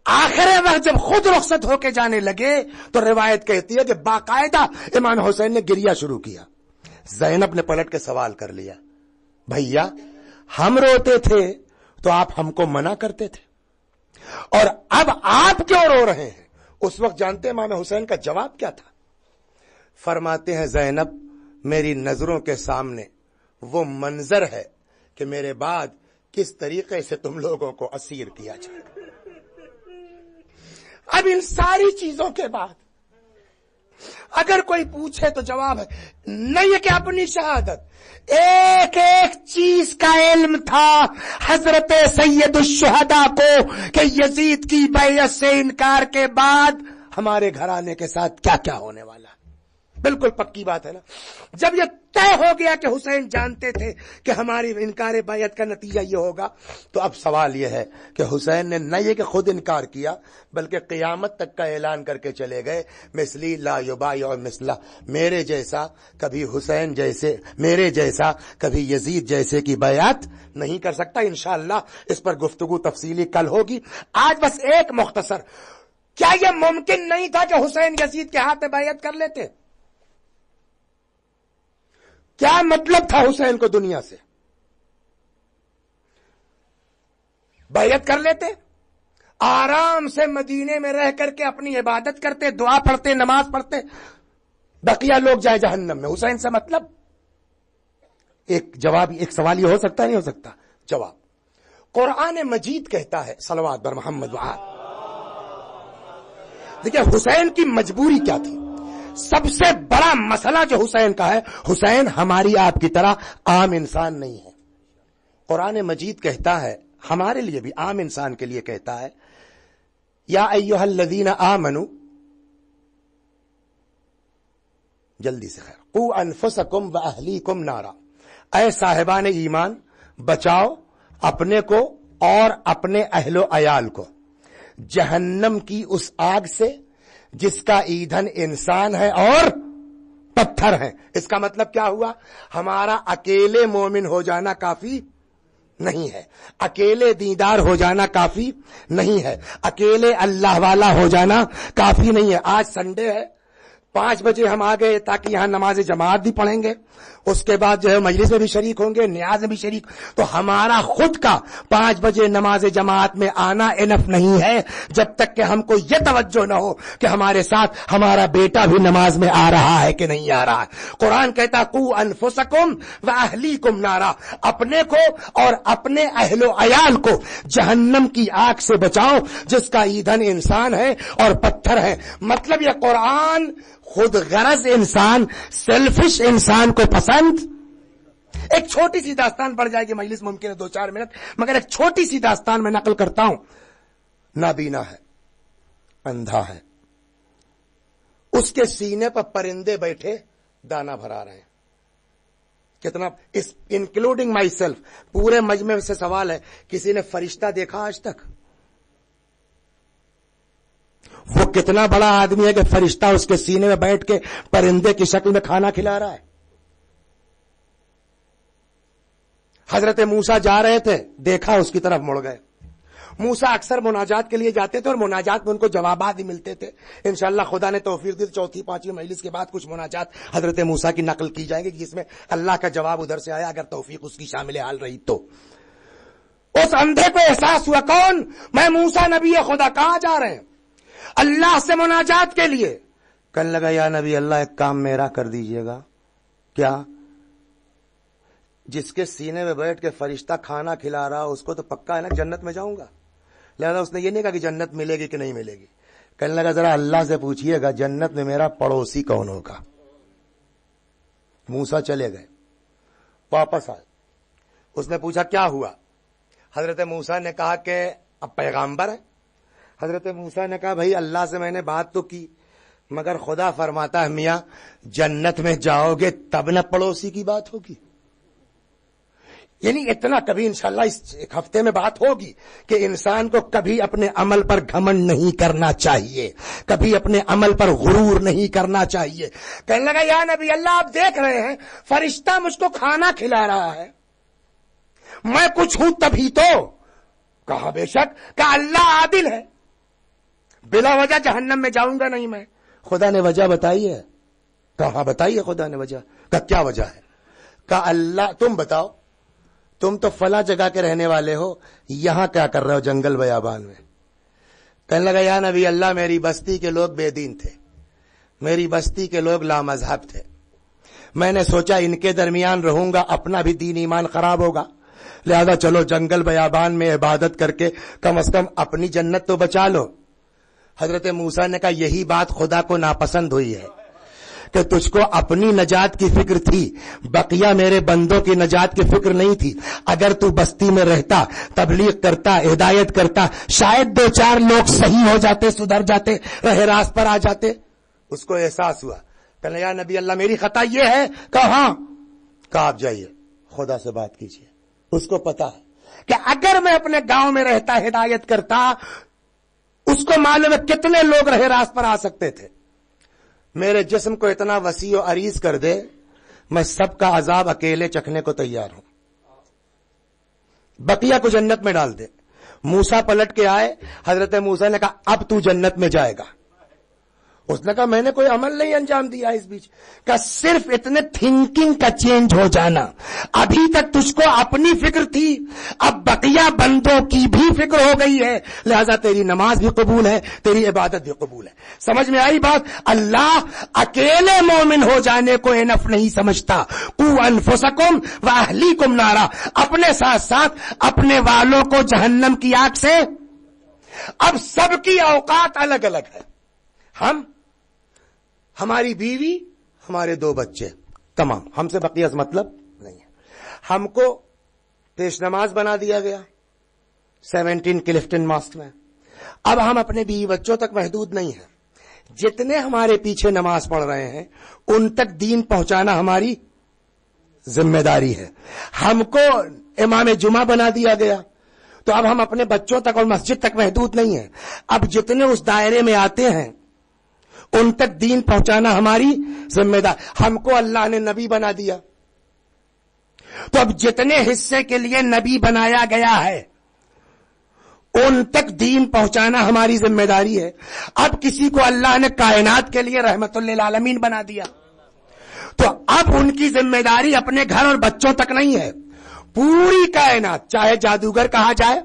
آخر وقت جب خود رخصت ہو کے جانے لگے تو روایت کہتی ہے کہ باقاعدہ امام حسین نے گریہ شروع کیا۔ زینب نے پلٹ کے سوال کر لیا، بھیا ہم روتے تھے تو آپ ہم کو منع کرتے تھے، اور اب آپ کیوں رو رہے ہیں؟ اس وقت جانتے ہیں امام حسین کا جواب کیا تھا؟ فرماتے ہیں زینب میری نظروں کے سامنے وہ منظر ہے کہ میرے بعد کس طریقے سے تم لوگوں کو اسیر کیا جائے۔ اب ان ساری چیزوں کے بعد اگر کوئی پوچھے تو جواب ہے نہیں ہے کہ اپنی شہادت ایک ایک چیز کا علم تھا حضرت سید الشہداء کو کہ یزید کی بیعت سے انکار کے بعد ہمارے گھرانے کے ساتھ کیا کیا ہونے والا ہے۔ بالکل پکی بات ہے نا۔ جب یہ طے ہو گیا کہ حسین جانتے تھے کہ ہماری انکار بیعت کا نتیجہ یہ ہوگا، تو اب سوال یہ ہے کہ حسین نے نہ یہ کہ خود انکار کیا بلکہ قیامت تک کا اعلان کر کے چلے گئے مثلی لا یبایع مثلہ، میرے جیسا کبھی حسین جیسے، میرے جیسا کبھی یزید جیسے کی بیعت نہیں کر سکتا۔ انشاءاللہ اس پر گفتگو تفصیلی کل ہوگی۔ آج بس ایک مختصر، کیا یہ ممکن نہیں تھا کہ حسین یزید کے ہاتھ میں بیعت کر لیتے؟ کیا مطلب تھا حسین کو دنیا سے؟ بیعت کر لیتے، آرام سے مدینے میں رہ کر کے اپنی عبادت کرتے، دعا پڑھتے، نماز پڑھتے، بقیہ لوگ جائے جہنم میں۔ حسین سے مطلب؟ ایک جواب، ایک سوال یہ ہو سکتا ہے نہیں ہو سکتا؟ جواب، قرآن مجید کہتا ہے صلوات بر محمد وآل۔ دیکھیں حسین کی مجبوری کیا تھی؟ سب سے بڑا مسئلہ جو حسین کا ہے، حسین ہماری آپ کی طرح عام انسان نہیں ہے۔ قرآن مجید کہتا ہے ہمارے لیے بھی، عام انسان کے لیے کہتا ہے یا ایھا الذین آمنوا، جلدی سے خیر، قوا انفسکم واہلیکم نارا، اے صاحبان ایمان بچاؤ اپنے کو اور اپنے اہل و عیال کو جہنم کی اس آگ سے جس کا ایندھن انسان ہے اور پتھر ہے۔ اس کا مطلب کیا ہوا؟ ہمارا اکیلے مومن ہو جانا کافی نہیں ہے، اکیلے دیندار ہو جانا کافی نہیں ہے، اکیلے اللہ والا ہو جانا کافی نہیں ہے۔ آج سنڈے ہے، 5 بجے ہم آ گئے تاکہ یہاں نماز جماعت بھی پڑھیں گے، اس کے بعد جو ہے مجلس میں بھی شریک ہوں گے، نیاز میں بھی شریک، تو ہمارا خود کا 5 بجے نماز جماعت میں آنا انف نہیں ہے جب تک کہ ہم کو یہ توجہ نہ ہو کہ ہمارے ساتھ ہمارا بیٹا بھی نماز میں آ رہا ہے کہ نہیں آ رہا ہے۔ قرآن کہتا قوا انفسکم واہلیکم نارا، اپنے کو اور اپنے اہل و عیال کو جہنم کی آگ سے بچاؤ جس کا ایندھن انسان ہے اور پتھر ہے۔ مطلب یہ قرآن خود غرض انسان، سیلفش انسان کو پسند۔ ایک چھوٹی سی داستان پڑ جائے گی، مجلس ممکن ہے 2-4 منٹ، مگر ایک چھوٹی سی داستان میں نقل کرتا ہوں۔ نابینا ہے، اندھا ہے، اس کے سینے پر پرندے بیٹھے دانا بھرا رہے ہیں۔ کتنا، انکلوڈنگ مائی سیلف، پورے مجمع سے سوال ہے کسی نے فرشتہ دیکھا آج تک؟ وہ کتنا بڑا آدمی ہے کہ فرشتہ اس کے سینے میں بیٹھ کے پرندے کی شکل میں کھانا کھلا رہا ہے۔ حضرت موسیٰ جا رہے تھے، دیکھا اس کی طرف مڑ گئے۔ موسیٰ اکثر مناجات کے لیے جاتے تھے اور مناجات میں ان کو جوابات ہی ملتے تھے۔ انشاءاللہ خدا نے توفیق دی، 4تھی-5ویں مجلس کے بعد کچھ مناجات حضرت موسیٰ کی نقل کی جائیں گی جس میں اللہ کا جواب ادھر سے آیا، اگر توفیق اس کی شامل حال رہی تو۔ اس اندھے کو احساس ہوا، کون؟ میں موسیٰ نبی خدا، کہاں جا رہے ہیں؟ اللہ سے مناجات کے لیے۔ کہنے لگا یا نبی اللہ ایک کام میرا کر دیجئے گا۔ کیا؟ جس کے سینے میں بیٹھ کے فرشتہ کھانا کھلا رہا اس کو تو پکا ہے نا جنت میں جاؤں گا، لہذا اس نے یہ نہیں کہا کہ جنت ملے گی کہ نہیں ملے گی۔ کہنے لگا ذرا اللہ سے پوچھئے گا جنت میں میرا پڑوسی کون ہوگا۔ موسیٰ چلے گئے، واپس آئے، اس نے پوچھا کیا ہوا؟ حضرت موسیٰ نے کہا کہ اب پیغامبر ہے۔ حضرت موسیٰ نے کہا بھائی اللہ سے میں نے بات تو کی مگر خدا فرماتا ہے میاں جنت میں جاؤ گے تب نہ پڑوسی کی بات ہوگی۔ یعنی اتنا کبھی انشاءاللہ اس ایک ہفتے میں بات ہوگی کہ انسان کو کبھی اپنے عمل پر گھمنڈ نہیں کرنا چاہیے، کبھی اپنے عمل پر غرور نہیں کرنا چاہیے۔ کہنے لگا یا نبی اللہ آپ دیکھ رہے ہیں فرشتہ مجھ کو کھانا کھلا رہا ہے، میں کچھ ہوں تبھی تو۔ کہا بے شک، کہ اللہ عادل ہے، بلا وجہ جہنم میں جاؤں گا نہیں میں۔ خدا نے وجہ بتائی ہے؟ کہا بتائیے خدا نے وجہ۔ کہا کیا وجہ ہے؟ کہا اللہ، تم بتاؤ تم تو فلاں جگہ کے رہنے والے ہو, یہاں کیا کر رہے ہو جنگل بیابان میں؟ کہنے لگا یا نبی اللہ میری بستی کے لوگ بے دین تھے, میری بستی کے لوگ لامذہب تھے, میں نے سوچا ان کے درمیان رہوں گا اپنا بھی دین ایمان خراب ہوگا, لہذا چلو جنگل بیابان میں عبادت کر کے کم از کم اپنی جنت تو بچا لو. حضرت موسیٰ نے کہا یہی بات خدا کو ناپسند ہوئی ہے کہ تجھ کو اپنی نجات کی فکر تھی, بقیہ میرے بندوں کی نجات کی فکر نہیں تھی. اگر تو بستی میں رہتا, تبلیغ کرتا, ہدایت کرتا, شاید 2-4 لوگ صحیح ہو جاتے, سدھر جاتے, راہ راست پر آ جاتے. اس کو احساس ہوا, کہنے یا نبی اللہ میری خطا یہ ہے. کہا ہاں. کہا آپ جائیے خدا سے بات کیجیے. اس کو پتا ہے کہ اگر میں اپنے گاؤں میں رہتا, ہدایت کرتا, اس کو معلوم ہے کتنے لوگ راہ راست پر آ سکتے تھے. میرے جسم کو اتنا وسیع و عریض کر دے, میں سب کا عذاب اکیلے چکھنے کو تیار ہوں, بقیہ کو جنت میں ڈال دے. موسیٰ پلٹ کے آئے, حضرت موسیٰ نے کہا اب تو جنت میں جائے گا. اس نے کہا میں نے کوئی عمل نہیں انجام دیا اس بیچ. کہ صرف اتنے تھنکنگ کا چینج ہو جانا. ابھی تک تجھ کو اپنی فکر تھی, اب بقیہ بندوں کی بھی فکر ہو گئی ہے, لہذا تیری نماز بھی قبول ہے, تیری عبادت بھی قبول ہے. سمجھ میں آئی بات؟ اللہ اکیلے مومن ہو جانے کو انف نہیں سمجھتا. قو انفسکم واہلیکم نارا, اپنے ساتھ ساتھ اپنے والوں کو جہنم کی آگ سے. اب سب کی اوقات الگ الگ ہے. ہماری بیوی, ہمارے 2 بچے, تمام, ہم سے بقیہ مطلب نہیں ہے. ہم کو پیش نماز بنا دیا گیا 17 کلفٹن ماسک میں. اب ہم اپنے بیوی بچوں تک محدود نہیں ہیں, جتنے ہمارے پیچھے نماز پڑھ رہے ہیں ان تک دین پہنچانا ہماری ذمہ داری ہے. ہم کو امام جمعہ بنا دیا گیا, تو اب ہم اپنے بچوں تک اور مسجد تک محدود نہیں ہیں. اب جتنے اس دائرے میں آتے ہیں ان تک دین پہنچانا ہماری ذمہ داری. ہم کو اللہ نے نبی بنا دیا, تو اب جتنے حصے کے لیے نبی بنایا گیا ہے ان تک دین پہنچانا ہماری ذمہ داری ہے. اب کسی کو اللہ نے کائنات کے لیے رحمت للعالمین بنا دیا, تو اب ان کی ذمہ داری اپنے گھر اور بچوں تک نہیں ہے, پوری کائنات, چاہے جادوگر کہا جائے,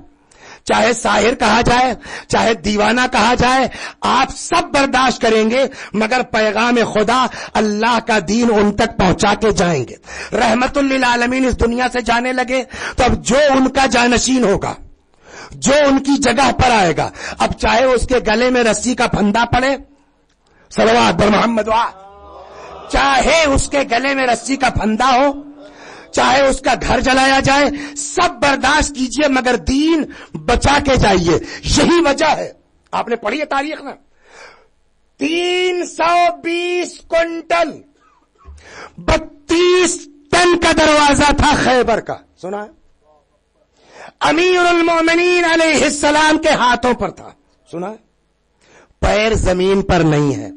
چاہے ساحر کہا جائے, چاہے دیوانہ کہا جائے, آپ سب برداشت کریں گے, مگر پیغام خدا اللہ کا دین ان تک پہنچا کے جائیں گے. رحمت للعالمین اس دنیا سے جانے لگے, تو اب جو ان کا جانشین ہوگا, جو ان کی جگہ پر آئے گا, اب چاہے اس کے گلے میں رسی کا پھندا پڑے, صلوات بر محمد, چاہے اس کے گلے میں رسی کا پھندا ہو, چاہے اس کا گھر جلایا جائے, سب برداشت کیجئے مگر دین بچا کے جائیے. یہی وجہ ہے, آپ نے پڑھی ہے تاریخ میں, 320 کنٹل 32 ٹن کا دروازہ تھا خیبر کا. سنا ہے؟ امیر المومنین علیہ السلام کے ہاتھوں پر تھا. سنا ہے؟ پیر زمین پر نہیں ہے.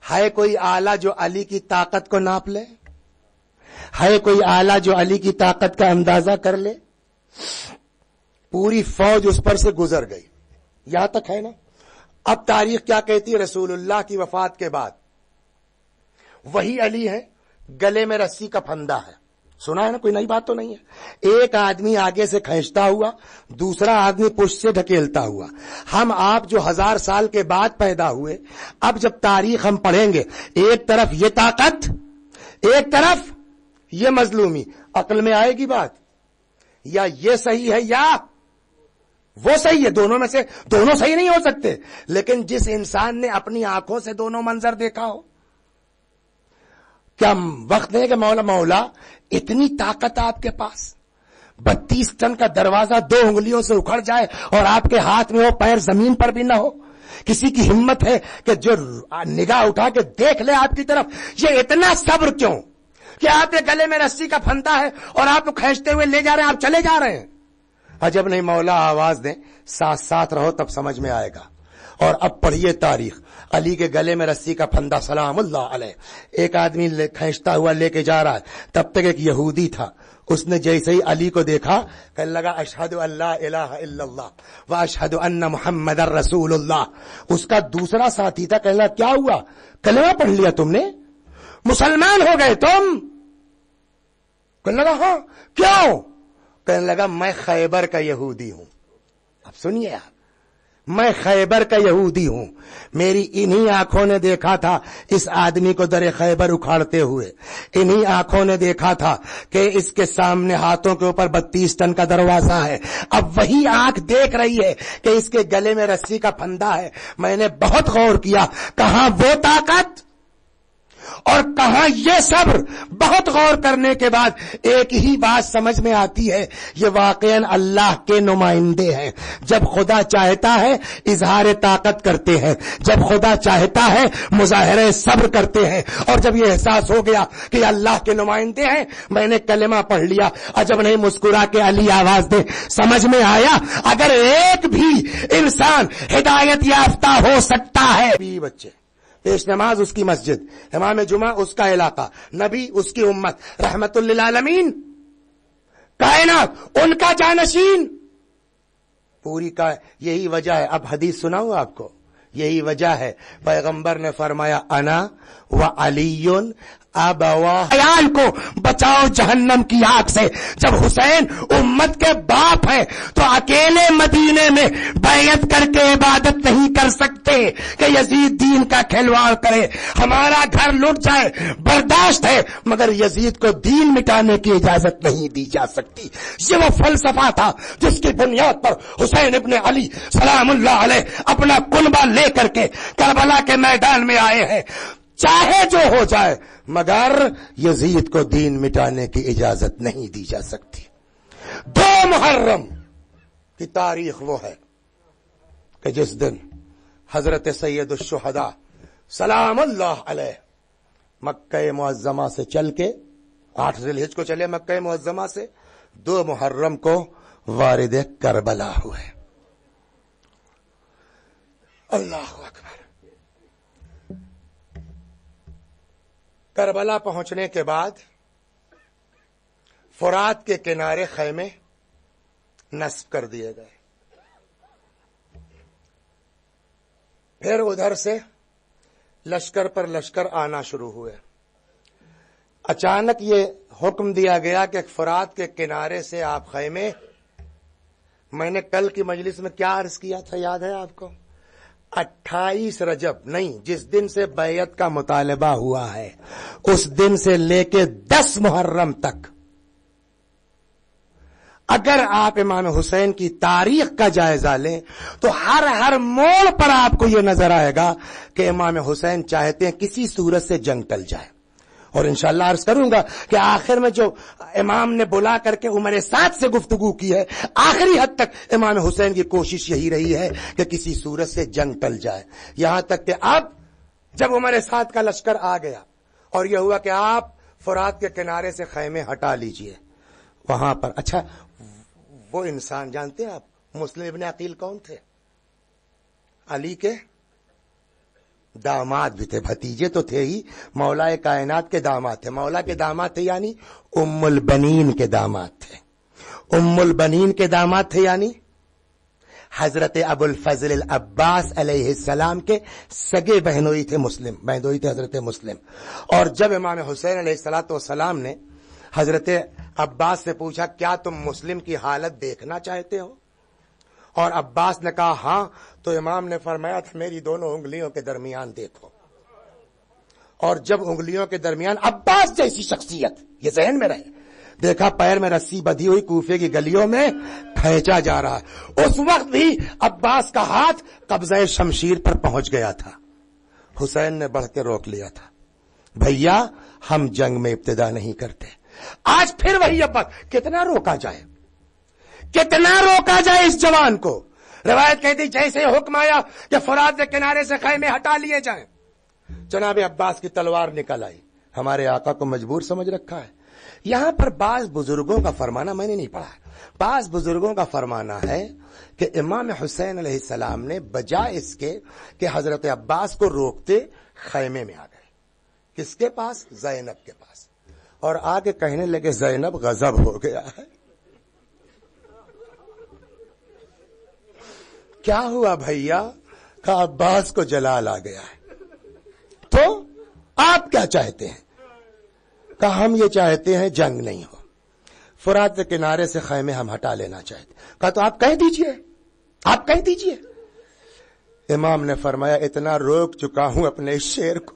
ہے کوئی آلہ جو علی کی طاقت کو ناپ لے؟ ہے کوئی آلہ جو علی کی طاقت کا اندازہ کر لے؟ پوری فوج اس پر سے گزر گئی, یہاں تک ہے نا. اب تاریخ کیا کہتی ہے؟ رسول اللہ کی وفات کے بعد وہی علی ہے, گلے میں رسی کا پھندا ہے. سنا ہے نا, کوئی نئی بات تو نہیں ہے. ایک آدمی آگے سے کھینچتا ہوا, دوسرا آدمی پشت سے ڈھکیلتا ہوا. ہم آپ جو 1000 سال کے بعد پیدا ہوئے, اب جب تاریخ ہم پڑھیں گے, ایک طرف یہ طاقت, ایک طرف یہ مظلومی. عقل میں آئے گی بات, یا یہ صحیح ہے یا وہ صحیح ہے, دونوں میں سے دونوں صحیح نہیں ہو سکتے. لیکن جس انسان نے اپنی آنکھوں سے دونوں منظر دیکھا ہو, کیا وقت ہے کہ مولا اتنی طاقت آپ کے پاس, 32 ٹن کا دروازہ 2 انگلیوں سے اکھڑ جائے اور آپ کے ہاتھ میں ہو, پیر زمین پر بھی نہ ہو. کسی کی ہمت ہے کہ جو نگاہ اٹھا کے دیکھ لے آپ کی طرف؟ یہ اتنا صبر کیوں کہ آپ کے گلے میں رسی کا پھندا ہے اور آپ کھینچتے ہوئے لے جا رہے ہیں, آپ چلے جا رہے ہیں. عجب نہیں, مولا آواز دیں, ساتھ ساتھ رہو تب سمجھ میں آئے گا. اور اب پڑھیے تاریخ. علی کے گلے میں رسی کا پھندا سلام اللہ علیہ, ایک آدمی کھینچتا ہوا لے کے جا رہا ہے. تب تک ایک یہودی تھا, اس نے جیسے ہی علی کو دیکھا کہنے لگا اشہد ان لا الہ الا اللہ و اشہد ان محمد رسول اللہ. اس کا دوسرا ساتھی تھا, کہنے لگا کیا ہوا, کلمہ پڑھ لیا تم نے, مسلمان ہو گئے تم؟ کہنے لگا ہاں. کیوں؟ کہنے لگا میں خیبر کا یہودی ہوں. اب سنیے آپ, میں خیبر کا یہودی ہوں, میری انہی آنکھوں نے دیکھا تھا اس آدمی کو در خیبر اکھاڑتے ہوئے, انہی آنکھوں نے دیکھا تھا کہ اس کے سامنے ہاتھوں کے اوپر 32 ٹن کا دروازہ ہے. اب وہی آنکھ دیکھ رہی ہے کہ اس کے گلے میں رسی کا پھندا ہے. میں نے بہت غور کیا, کہاں وہ طاقت اور کہاں یہ صبر. بہت غور کرنے کے بعد ایک ہی بات سمجھ میں آتی ہے, یہ واقعاً اللہ کے نمائندے ہیں. جب خدا چاہتا ہے اظہار طاقت کرتے ہیں, جب خدا چاہتا ہے مظاہرہ صبر کرتے ہیں. اور جب یہ احساس ہو گیا کہ یہ اللہ کے نمائندے ہیں, میں نے کلمہ پڑھ لیا. عجب نہیں مسکرا کے علی آواز دے. سمجھ میں آیا اگر ایک بھی انسان ہدایت یافتہ ہو سکتا ہے. بچے پیش نماز اس کی مسجد, امام جمعہ اس کا علاقہ, نبی اس کی امت, رحمت للعالمین, کائنات ان کا جانشین, پوری کا. یہی وجہ ہے, اب حدیث سناؤں آپ کو, یہی وجہ ہے پیغمبر نے فرمایا انا و علی ابواہ, عیال کو بچاؤ جہنم کی آگ سے. جب حسین امت کے باپ ہیں تو اکیلے مدینے میں بیعت کر کے عبادت نہیں کر سکتے کہ یزید دین کا کھلواڑ کرے. ہمارا گھر لٹ جائے برداشت ہے, مگر یزید کو دین مٹانے کی اجازت نہیں دی جا سکتی. یہ وہ فلسفہ تھا جس کی بنیاد پر حسین ابن علی سلام اللہ علیہ اپنا کنبہ لے کر کے کربلا کے میدان میں آئے ہیں. چاہے جو ہو جائے مگر یزید کو دین مٹانے کی اجازت نہیں دی جا سکتی. 2 محرم کی تاریخ وہ ہے کہ جس دن حضرت سید الشہداء سلام اللہ علیہ مکہ معظمہ سے چل کے 8 ذی الحجہ کو چلے مکہ معظمہ سے, 2 محرم کو وارد کربلا ہوئے. اللہ اکبر. کربلا پہنچنے کے بعد فرات کے کنارے خیمے نصب کر دیے گئے. پھر ادھر سے لشکر پر لشکر آنا شروع ہوئے. اچانک یہ حکم دیا گیا کہ فرات کے کنارے سے آپ خیمے, میں نے کل کی مجلس میں کیا عرض کیا تھا یاد ہے آپ کو, 28 رجب نہیں, جس دن سے بیعت کا مطالبہ ہوا ہے اس دن سے لے کے 10 محرم تک اگر آپ امام حسین کی تاریخ کا جائزہ لیں تو ہر موڑ پر آپ کو یہ نظر آئے گا کہ امام حسین چاہتے ہیں کسی صورت سے جنگ ٹل جائے. اور انشاءاللہ عرض کروں گا کہ آخر میں جو امام نے بلا کر کے عمر سعد سے گفتگو کی ہے, آخری حد تک امام حسین کی کوشش یہی رہی ہے کہ کسی صورت سے جنگ ٹل جائے. یہاں تک کہ اب جب عمر سعد کا لشکر آ گیا اور یہ ہوا کہ آپ فرات کے کنارے سے خیمے ہٹا لیجئے, وہاں پر اچھا وہ انسان جانتے ہیں آپ مسلم ابن عقیل کون تھے؟ علی کے داماد بھی تھے, بھتیجے تو تھے ہی, مولا کائنات کے داماد تھے. مولا کے داماد تھے یعنی ام البنین کے داماد تھے. ام البنین کے داماد تھے یعنی حضرت ابو الفضل العباس علیہ السلام کے سگے بہنوئی تھے, مسلم بہنوئی تھے حضرت مسلم. اور جب امام حسین علیہ الصلوۃ والسلام نے حضرت عباس سے پوچھا کیا تم مسلم کی حالت دیکھنا چاہتے ہو, اور عباس نے کہا ہاں, تو امام نے فرمایا تھا میری دونوں انگلیوں کے درمیان دیکھو. اور جب انگلیوں کے درمیان عباس جیسی شخصیت, یہ ذہن میں رہے, دیکھا پیر میں رسی بدھی ہوئی کوفے کی گلیوں میں کھینچا جا رہا ہے, اس وقت بھی عباس کا ہاتھ قبضہ شمشیر پر پہنچ گیا تھا. حسین نے بڑھ کے روک لیا تھا, بھیا ہم جنگ میں ابتدا نہیں کرتے. آج پھر وہی عباس, کتنا روکا جائے, کتنا روکا جائے اس جوان کو. روایت کہتی جیسے حکم آیا کہ فرات کے کنارے سے خیمے ہٹا لیے جائیں, جناب عباس کی تلوار نکل آئی. ہمارے آقا کو مجبور سمجھ رکھا ہے. یہاں پر بعض بزرگوں کا فرمانا میں نے نہیں پڑھا, بعض بزرگوں کا فرمانا ہے کہ امام حسین علیہ السلام نے بجائے اس کے کہ حضرت عباس کو روکتے خیمے میں آ گئے. کس کے پاس؟ زینب کے پاس. اور آگے کہنے لگے زینب غضب ہو گیا ہے. کیا ہوا بھیا؟ کہ عباس کو جلال آ گیا ہے. تو آپ کیا چاہتے ہیں؟ کہ ہم یہ چاہتے ہیں جنگ نہیں ہو. فرات کے کنارے سے خیمے ہم ہٹا لینا چاہتے. کہا تو آپ کہہ دیجئے, آپ کہہ دیجئے. امام نے فرمایا اتنا روک چکا ہوں اپنے اس شیر کو,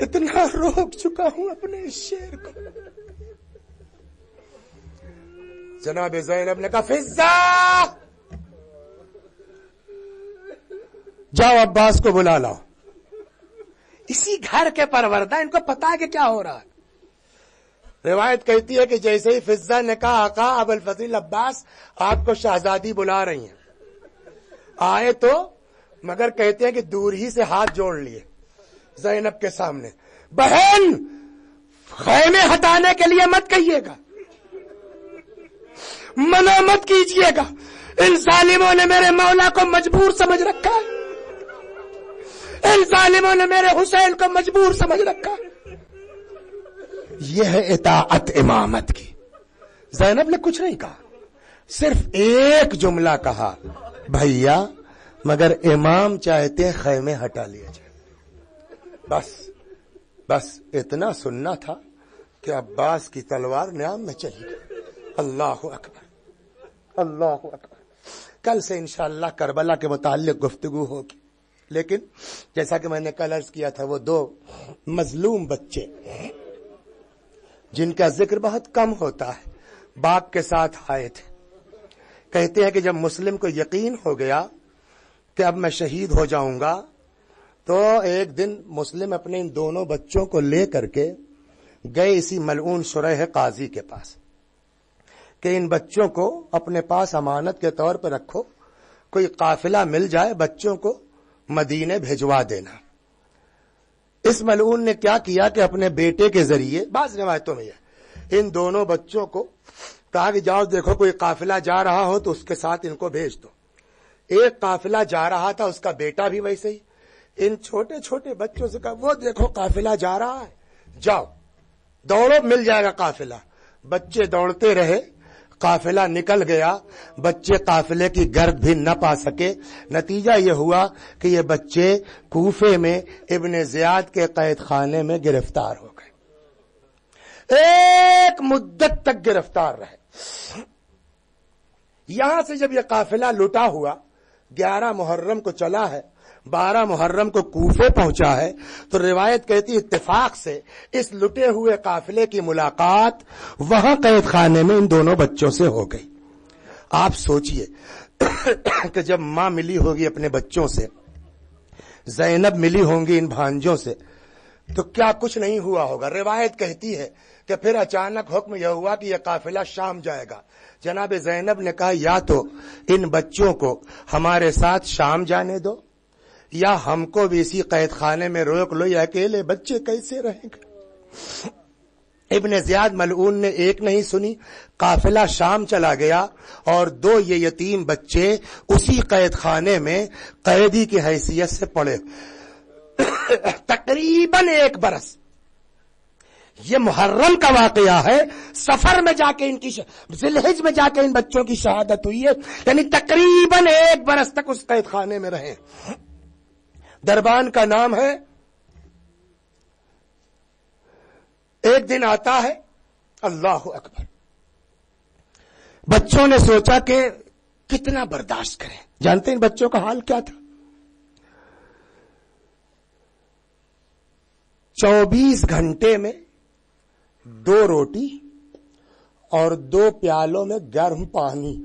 اتنا روک چکا ہوں اپنے اس شیر کو. جناب زینب نے کہا فضہ جاؤ عباس کو بلا لاؤ. اسی گھر کے پروردہ, ان کو پتا ہے کہ کیا ہو رہا ہے. روایت کہتی ہے کہ جیسے ہی فضہ نے کہا آقا ابو الفضل عباس آپ کو شہزادی بلا رہی ہیں, آئے تو مگر کہتے ہیں کہ دور ہی سے ہاتھ جوڑ لیے زینب کے سامنے. بہن خیمے ہٹانے کے لیے مت کہیے گا, منع مت کیجیے گا, ان ظالموں نے میرے مولا کو مجبور سمجھ رکھا ہے, ان ظالموں نے میرے حسین کو مجبور سمجھ رکھا. یہ ہے اطاعت امامت کی. زینب نے کچھ نہیں کہا, صرف ایک جملہ کہا, بھیا مگر امام چاہتے ہیں خیمے ہٹا لیے جائے. بس اتنا سننا تھا کہ عباس کی تلوار نیام میں چلی گئی. اللہ اکبر, اللہ اکبر. کل سے انشاءاللہ کربلا کے متعلق گفتگو ہوگی, لیکن جیسا کہ میں نے کل عرض کیا تھا وہ دو مظلوم بچے جن کا ذکر بہت کم ہوتا ہے باپ کے ساتھ آئے تھے. کہتے ہیں کہ جب مسلم کو یقین ہو گیا کہ اب میں شہید ہو جاؤں گا تو ایک دن مسلم اپنے ان دونوں بچوں کو لے کر کے گئے اسی ملعون شریح قاضی کے پاس کہ ان بچوں کو اپنے پاس امانت کے طور پر رکھو, کوئی قافلہ مل جائے بچوں کو مدینے بھیجوا دینا. اس ملعون نے کیا کیا کہ اپنے بیٹے کے ذریعے, بعض روایتوں میں ہے, ان دونوں بچوں کو کہا کہ جاؤ دیکھو کوئی قافلہ جا رہا ہو تو اس کے ساتھ ان کو بھیج دو. ایک قافلہ جا رہا تھا, اس کا بیٹا بھی ویسے ہی, ان چھوٹے چھوٹے بچوں سے کہا وہ دیکھو قافلہ جا رہا ہے, جاؤ دوڑو مل جائے گا قافلہ. بچے دوڑتے رہے, قافلہ نکل گیا, بچے قافلے کی گرد بھی نہ پا سکے. نتیجہ یہ ہوا کہ یہ بچے کوفے میں ابن زیاد کے قید خانے میں گرفتار ہو گئے. ایک مدت تک گرفتار رہے. یہاں سے جب یہ قافلہ لٹا ہوا 11 محرم کو چلا ہے, 12 محرم کو کوفے پہنچا ہے, تو روایت کہتی اتفاق سے اس لٹے ہوئے قافلے کی ملاقات وہاں قید خانے میں ان دونوں بچوں سے ہو گئی. آپ سوچئے کہ جب ماں ملی ہوگی اپنے بچوں سے, زینب ملی ہوں گی ان بھانجوں سے, تو کیا کچھ نہیں ہوا ہوگا. روایت کہتی ہے کہ پھر اچانک حکم یہ ہوا کہ یہ قافلہ شام جائے گا. جناب زینب نے کہا یا تو ان بچوں کو ہمارے ساتھ شام جانے دو یا ہم کو بھی اسی قید خانے میں روک لو, یا اکیلے بچے کیسے رہیں گے. ابن زیاد ملعون نے ایک نہیں سنی, قافلہ شام چلا گیا اور 2 یہ یتیم بچے اسی قید خانے میں قیدی کی حیثیت سے پڑے تقریباً 1 برس. یہ محرم کا واقعہ ہے, سفر میں جا کے ان کی ذی الحجہ میں جا کے ان بچوں کی شہادت ہوئی ہے, یعنی تقریباً 1 برس تک اس قید خانے میں رہے. دربان کا نام ہے. ایک دن آتا ہے, اللہ اکبر, بچوں نے سوچا کہ کتنا برداشت کریں. جانتے ہیں ان بچوں کا حال کیا تھا؟ 24 گھنٹے میں 2 روٹی اور 2 پیالوں میں گرم پانی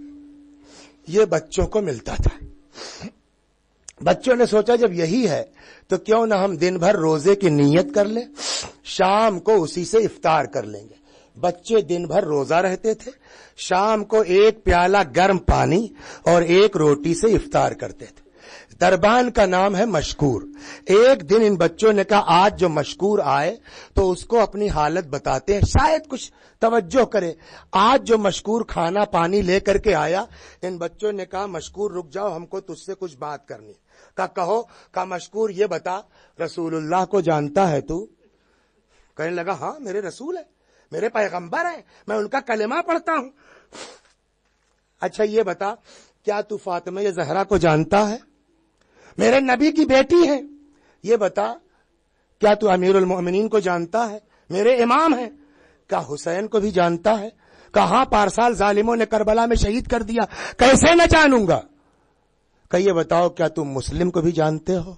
یہ بچوں کو ملتا تھا. بچوں نے سوچا جب یہی ہے تو کیوں نہ ہم دن بھر روزے کی نیت کر لیں, شام کو اسی سے افطار کر لیں گے. بچے دن بھر روزہ رہتے تھے, شام کو 1 پیالہ گرم پانی اور 1 روٹی سے افطار کرتے تھے. دربان کا نام ہے مشکور. ایک دن ان بچوں نے کہا آج جو مشکور آئے تو اس کو اپنی حالت بتاتے ہیں, شاید کچھ توجہ کرے. آج جو مشکور کھانا پانی لے کر کے آیا, ان بچوں نے کہا مشکور رک جاؤ, ہم کو تجھ سے کچھ بات کرنی. کہو. کہا مشکور یہ بتا رسول اللہ کو جانتا ہے تو؟ کہنے لگا ہاں میرے رسول ہے, میرے پیغمبر ہیں, میں ان کا کلمہ پڑھتا ہوں. اچھا یہ بتا کیا تو فاطمہ زہرا کو جانتا ہے؟ میرے نبی کی بیٹی ہے. یہ بتا کیا تو امیر المؤمنین کو جانتا ہے؟ میرے امام ہیں. کیا حسین کو بھی جانتا ہے؟ کہاں پارسال ظالموں نے کربلا میں شہید کر دیا، کیسے نہ جانوں گا؟ کہ یہ بتاؤ کیا تم مسلم کو بھی جانتے ہو؟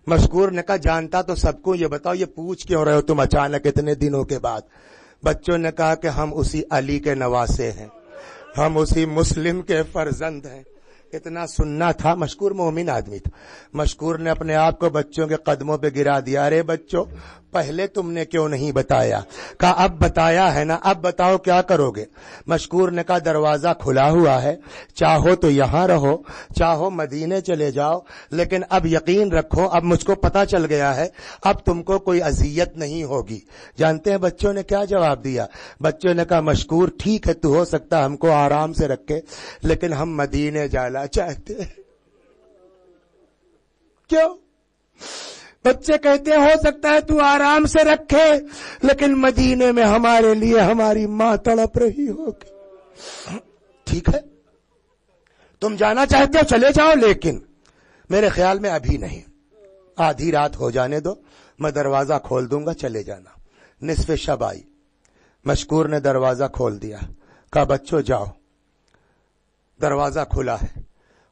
مشکور نے کہا جانتا تو سب کو، یہ بتاؤ یہ پوچھ کیوں رہے ہو تم اچانک اتنے دنوں کے بعد؟ بچوں نے کہا کہ ہم اسی علی کے نواسے ہیں، ہم اسی مسلم کے فرزند ہیں. اتنا سننا تھا. مشکور مومن آدمی تھا. مشکور نے اپنے آپ کو بچوں کے قدموں پہ گرا دیا. ارے بچوں، پہلے تم نے کیوں نہیں بتایا؟ کہا اب بتایا ہے نا، اب بتاؤ کیا کرو گے؟ مشکور نے کہا دروازہ کھلا ہوا ہے، چاہو تو یہاں رہو، چاہو مدینے چلے جاؤ، لیکن اب یقین رکھو اب مجھ کو پتا چل گیا ہے، اب تم کو کوئی اذیت نہیں ہوگی. جانتے ہیں بچوں نے کیا جواب دیا؟ بچوں نے کہا مشکور ٹھیک ہے، تو ہو سکتا ہم کو آرام سے رکھے، لیکن ہم مدینے جانا چاہتے ہیں. کیوں؟ بچے کہتے ہو سکتا ہے تو آرام سے رکھے، لیکن مدینے میں ہمارے لیے ہماری ماں تڑپ رہی ہوگی. ٹھیک ہے تم جانا چاہتے ہو چلے جاؤ، لیکن میرے خیال میں ابھی نہیں، آدھی رات ہو جانے دو، میں دروازہ کھول دوں گا، چلے جانا. نصف شب آئی، مشکور نے دروازہ کھول دیا. کہا بچوں جاؤ، دروازہ کھلا ہے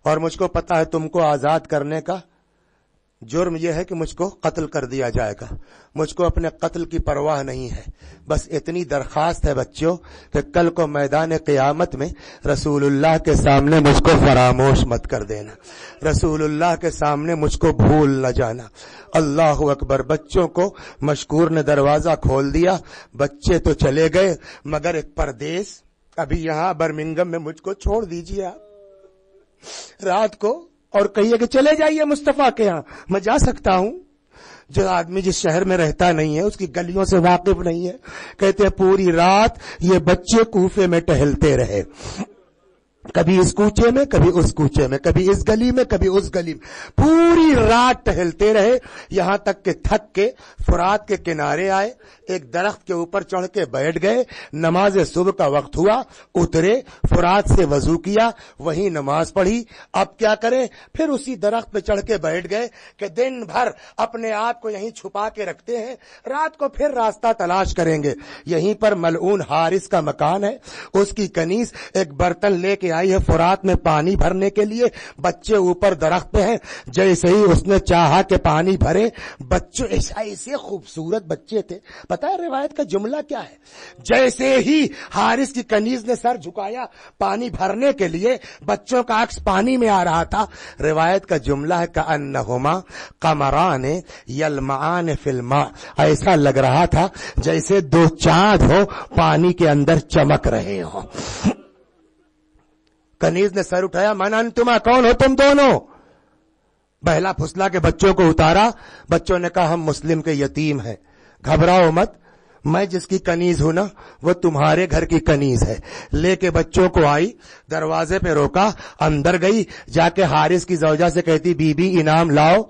اور مجھ کو پتا ہے تم کو آزاد کرنے کا جرم یہ ہے کہ مجھ کو قتل کر دیا جائے گا. مجھ کو اپنے قتل کی پرواہ نہیں ہے، بس اتنی درخواست ہے بچوں کہ کل کو میدان قیامت میں رسول اللہ کے سامنے مجھ کو فراموش مت کر دینا، رسول اللہ کے سامنے مجھ کو بھول نہ جانا. اللہ اکبر. بچوں کو مشکور نے دروازہ کھول دیا. بچے تو چلے گئے، مگر ایک پردیس ابھی یہاں برمنگم میں مجھ کو چھوڑ دیجیے آپ رات کو، اور کہیے کہ چلے جائیے مصطفیٰ کے ہاں. میں جا سکتا ہوں. جو آدمی جس شہر میں رہتا نہیں ہے، اس کی گلیوں سے واقف نہیں ہے، کہتے ہیں پوری رات یہ بچے کوفے میں ٹہلتے رہے، کبھی اس کوچے میں کبھی اس کوچے میں، کبھی اس گلی میں کبھی اس گلی میں، پوری رات ٹہلتے رہے، یہاں تک کہ تھک کے فرات کے کنارے آئے، ایک درخت کے اوپر چڑھ کے بیٹھ گئے. نماز صبح کا وقت ہوا، اترے، فرات سے وضو کیا، وہیں نماز پڑھی. اب کیا کریں؟ پھر اسی درخت پہ چڑھ کے بیٹھ گئے کہ دن بھر اپنے آپ کو یہیں چھپا کے رکھتے ہیں، رات کو پھر راستہ تلاش کریں گے. یہیں پر ملعون حارث کا مکان ہے. اس کی کنیز ایک برتن لے کے آئی ہے فرات میں پانی بھرنے کے لیے. بچے اوپر درخت پہ ہیں، جیسے ہی اس نے چاہا کہ پانی بھرے، بچے ایسے خوبصورت بچے تھے. پتا ہے روایت کا جملہ کیا ہے؟ جیسے ہی حارث کی کنیز نے سر جھکایا پانی بھرنے کے لیے، بچوں کا عکس پانی میں آ رہا تھا. روایت کا جملہ ہے کأنہما قمران یلمعان فی الماء. ایسا لگ رہا تھا جیسے دو چاند ہو پانی کے اندر چمک رہے ہوں. کنیز نے سر اٹھایا، من انتما، کون ہو تم دونوں؟ بہلا پھسلا کے بچوں کو اتارا. بچوں نے کہا ہم مسلم کے یتیم ہیں، گھبراؤ مت، میں جس کی کنیز ہوں نا وہ تمہارے گھر کی کنیز ہے. لے کے بچوں کو آئی، دروازے پہ روکا، اندر گئی، جا کے حارث کی زوجہ سے کہتی بی بی انعام لاؤ.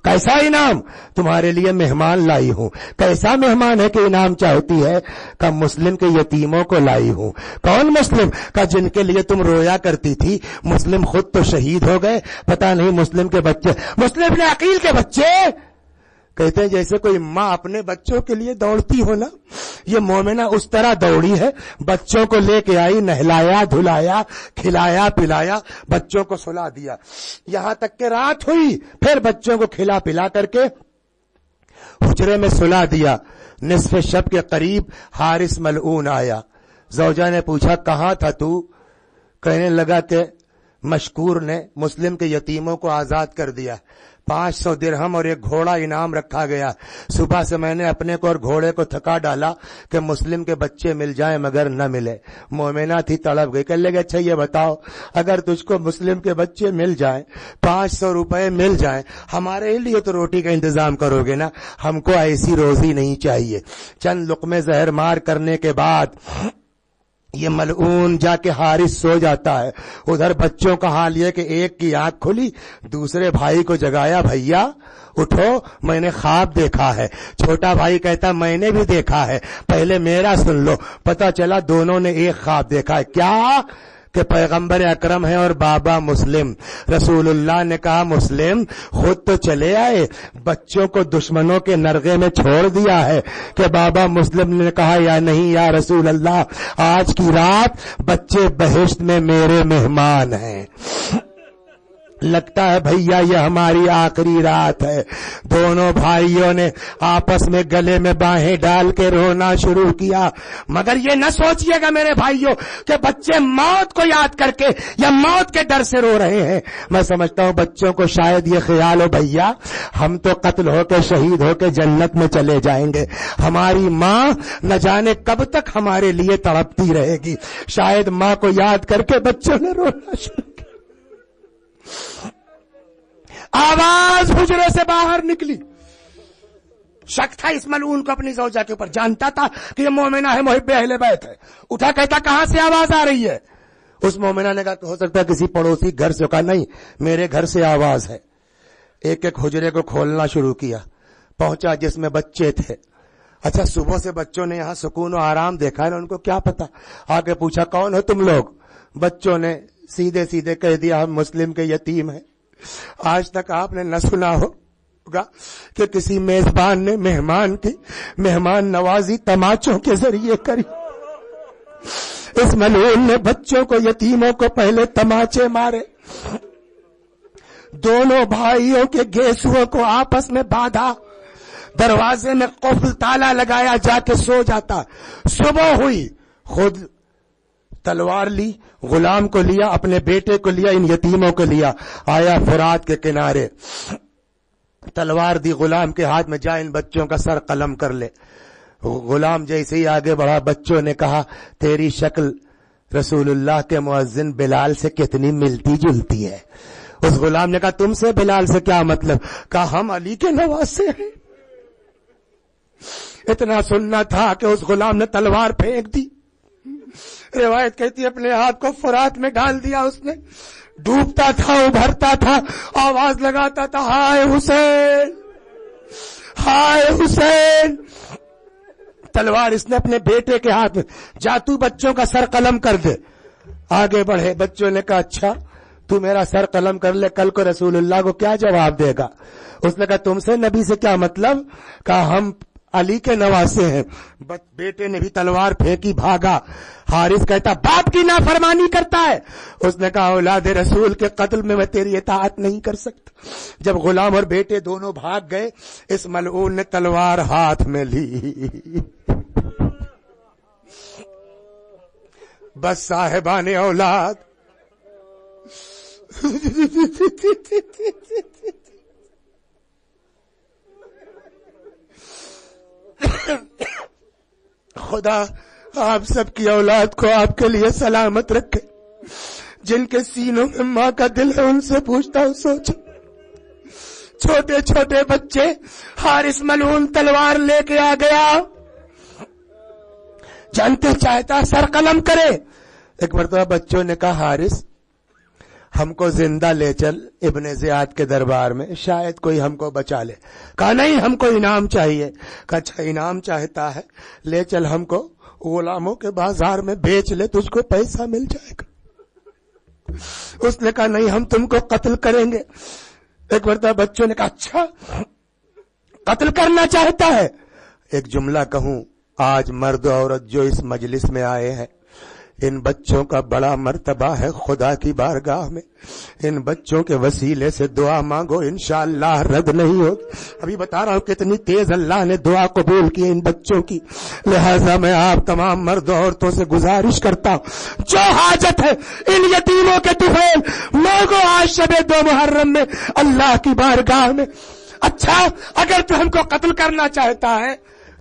کیسا انعام؟ تمہارے لیے مہمان لائی ہوں. کیسا مہمان ہے کہ انعام چاہتی ہے؟ کہ مسلم کے یتیموں کو لائی ہوں. کون مسلم؟ کہ جن کے لیے تم رویا کرتی تھی. مسلم خود تو شہید ہو گئے، پتہ نہیں مسلم کے بچے، مسلم ابن عقیل کے بچے. کہتے ہیں جیسے کوئی ماں اپنے بچوں کے لیے دوڑتی ہو نا، یہ مومنہ اس طرح دوڑی ہے. بچوں کو لے کے آئی، نہلایا دھلایا، کھلایا پلایا، بچوں کو سلا دیا، یہاں تک کہ رات ہوئی. پھر بچوں کو کھلا پلا کر کے حجرے میں سلا دیا. نصف شب کے قریب حارث ملعون آیا. زوجہ نے پوچھا کہاں تھا تو؟ کہنے لگا کہ مشکور نے مسلم کے یتیموں کو آزاد کر دیا، 500 درہم اور ایک گھوڑا انعام رکھا گیا. صبح سے میں نے اپنے کو اور گھوڑے کو تھکا ڈالا کہ مسلم کے بچے مل جائیں مگر نہ ملے. مومنہ تھی، تڑپ گئی. کہنے لگے اچھا یہ بتاؤ، اگر تجھ کو مسلم کے بچے مل جائیں، 500 روپے مل جائیں، ہمارے لیے تو روٹی کا انتظام کرو گے نا؟ ہم کو ایسی روزی نہیں چاہیے. چند لقمے زہر مار کرنے کے بعد یہ ملعون جا کے حارث سو جاتا ہے. ادھر بچوں کا حال یہ کہ ایک کی آنکھ کھلی، دوسرے بھائی کو جگایا، بھیا اٹھو میں نے خواب دیکھا ہے. چھوٹا بھائی کہتا میں نے بھی دیکھا ہے، پہلے میرا سن لو. پتہ چلا دونوں نے ایک خواب دیکھا ہے. کیا؟ کہ پیغمبر اکرم ہے اور بابا مسلم. رسول اللہ نے کہا مسلم خود تو چلے آئے, بچوں کو دشمنوں کے نرغے میں چھوڑ دیا ہے. کہ بابا مسلم نے کہا یا نہیں یا رسول اللہ, آج کی رات بچے بہشت میں میرے مہمان ہیں. لگتا ہے بھیا یہ ہماری آخری رات ہے. دونوں بھائیوں نے آپس میں گلے میں باہیں ڈال کے رونا شروع کیا. مگر یہ نہ سوچئے گا میرے بھائیوں کہ بچے موت کو یاد کر کے یا موت کے ڈر سے رو رہے ہیں. میں سمجھتا ہوں بچوں کو شاید یہ خیال ہو بھیا ہم تو قتل ہو کے شہید ہو کے جنت میں چلے جائیں گے, ہماری ماں نہ جانے کب تک ہمارے لیے تڑپتی رہے گی. شاید ماں کو یاد کر کے بچوں نے رونا شروع. آواز حجرے سے باہر نکلی. شک تھا اس ملعون کو اپنی زوجہ کے اوپر, جانتا تھا کہ یہ مومنہ ہے, محب اہل بیت ہے. اٹھا کہتا کہاں سے آواز آ رہی ہے؟ اس مومنہ نے کہا کہ ہو سکتا ہے کسی پڑوسی گھر سے. کہا نہیں میرے گھر سے آواز ہے. ایک ایک حجرے کو کھولنا شروع کیا, پہنچا جس میں بچے تھے. اچھا صبح سے بچوں نے یہاں سکون و آرام دیکھا ہے نا, ان کو کیا پتا. آگے پوچھا کون ہو تم لوگ؟ بچوں نے سیدھے سیدھے کہہ دیا ہم مسلم کے یتیم ہیں. آج تک آپ نے نہ سنا ہوگا کہ کسی میزبان نے مہمان کی مہمان نوازی تماچوں کے ذریعے کری. اس ملعون نے بچوں کو یتیموں کو پہلے تماچے مارے, دونوں بھائیوں کے گیسوؤں کو آپس میں باندھا, دروازے میں قفل تالا لگایا, جا کے سو جاتا. صبح ہوئی, خود تلوار لی, غلام کو لیا, اپنے بیٹے کو لیا, ان یتیموں کو لیا, آیا فرات کے کنارے, تلوار دی غلام کے ہاتھ میں, جا ان بچوں کا سر قلم کر لے. غلام جیسے ہی آگے بڑھا بچوں نے کہا تیری شکل رسول اللہ کے مؤذن بلال سے کتنی ملتی جلتی ہے. اس غلام نے کہا تم سے بلال سے کیا مطلب؟ کہا ہم علی کے نواسے ہیں. اتنا سننا تھا کہ اس غلام نے تلوار پھینک دی. روایت کہتی اپنے ہاتھ کو فرات میں ڈال دیا. اس نے ڈوبتا تھا, ابھرتا تھا, آواز لگاتا تھا ہائے حسین ہائے حسین. تلوار اس نے اپنے بیٹے کے ہاتھ میں, جا تو بچوں کا سر قلم کر دے. آگے بڑھے, بچوں نے کہا اچھا تو میرا سر قلم کر لے, کل کو رسول اللہ کو کیا جواب دے گا؟ اس نے کہا تم سے نبی سے کیا مطلب؟ کہا ہم علی کے نواسے ہیں. بیٹے نے بھی تلوار پھینکی, بھاگا. حارث کہتا باپ کی نافرمانی کرتا ہے. اس نے کہا اولاد رسول کے قتل میں تیری اطاعت نہیں کر سکتا. جب غلام اور بیٹے دونوں بھاگ گئے, اس ملعون نے تلوار ہاتھ میں لی. بس صاحبان اولاد خدا آپ سب کی اولاد کو آپ کے لیے سلامت رکھے. جن کے سینوں میں ماں کا دل ہے ان سے پوچھتا ہوں سوچو, چھوٹے چھوٹے بچے. حارث ملعون تلوار لے کے آ گیا, جانتے چاہتا سر قلم کرے. ایک مرتبہ بچوں نے کہا حارث ہم کو زندہ لے چل ابن زیاد کے دربار میں, شاید کوئی ہم کو بچا لے. کہا نہیں ہم کو انعام چاہیے. کہا اچھا انعام چاہتا ہے, لے چل ہم کو غلاموں کے بازار میں بیچ لے, تجھ کو پیسہ مل جائے گا. اس نے کہا نہیں ہم تم کو قتل کریں گے. ایک مرتبہ بچوں نے کہا اچھا قتل کرنا چاہتا ہے. ایک جملہ کہوں, آج مرد و عورت جو اس مجلس میں آئے ہیں, ان بچوں کا بڑا مرتبہ ہے خدا کی بارگاہ میں. ان بچوں کے وسیلے سے دعا مانگو, انشاءاللہ رد نہیں ہوگی. ابھی بتا رہا ہوں کتنی تیز اللہ نے دعا قبول کی ان بچوں کی. لہذا میں آپ تمام مرد و عورتوں سے گزارش کرتا ہوں, جو حاجت ہے ان یتیموں کے طفیل مانگو آج شب 2 محرم میں اللہ کی بارگاہ میں. اچھا اگر تو ہم کو قتل کرنا چاہتا ہے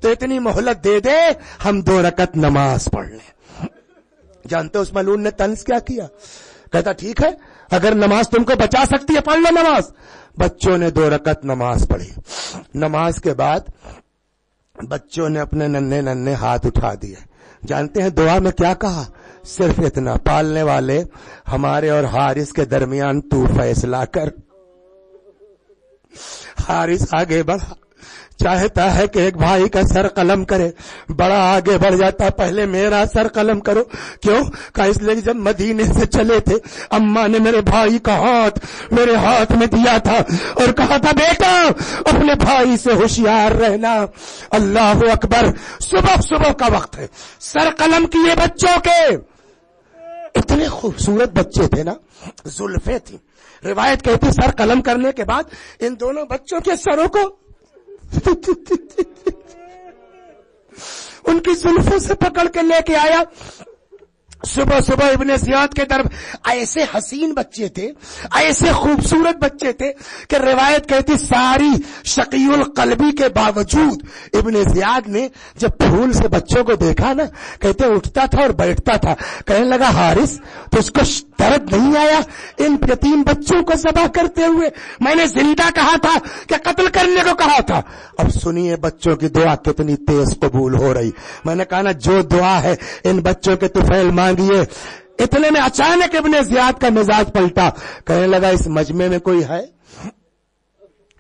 تو اتنی مہلت دے دے, ہم 2 رکعت نماز پڑھ لیں. جانتے اس ملعون نے طنز کیا کیا؟ کہتا ٹھیک ہے اگر نماز تم کو بچا سکتی ہے پڑھ لو نماز. بچوں نے 2 رکعت نماز پڑھی. نماز کے بعد بچوں نے اپنے ننھے ننھے ہاتھ اٹھا دیے. جانتے ہیں دعا میں کیا کہا؟ صرف اتنا, پالنے والے ہمارے اور حارث کے درمیان تو فیصلہ کر. حارث آگے بڑھا, چاہتا ہے کہ ایک بھائی کا سر قلم کرے, بڑا آگے بڑھ جاتا, پہلے میرا سر قلم کرو. کیوں؟ کہا اس لیے جب مدینے سے چلے تھے اماں نے میرے بھائی کا ہاتھ میرے ہاتھ میں دیا تھا اور کہا تھا بیٹا اپنے بھائی سے ہوشیار رہنا. اللہ اکبر, صبح صبح کا وقت ہے, سر قلم کیے بچوں کے. اتنے خوبصورت بچے تھے نا, زلفیں تھیں. روایت کہتی سر قلم کرنے کے بعد ان دونوں بچوں کے سروں کو ان کی زلفوں سے پکڑ کے لے کے آیا. صبح صبح ابن زیاد کے طرف. ایسے حسین بچے تھے, ایسے خوبصورت بچے تھے کہ روایت کہتی ساری شقی القلبی کے باوجود ابن زیاد نے جب پھول سے بچوں کو دیکھا نا, کہتے اٹھتا تھا اور بیٹھتا تھا. کہنے لگا حارث تو اس کو درد نہیں آیا ان یتیم بچوں کو ذبح کرتے ہوئے؟ میں نے زندہ کہا تھا کہ قتل کرنے کو کہا تھا. اب سنیے بچوں کی دعا کتنی تیز قبول ہو رہی. میں نے کہا نا جو دعا ہے ان بچوں کے طفیل مانگیے. اتنے میں اچانک ابن زیاد کا مزاج پلٹا, کہنے لگا اس مجمع میں کوئی ہے؟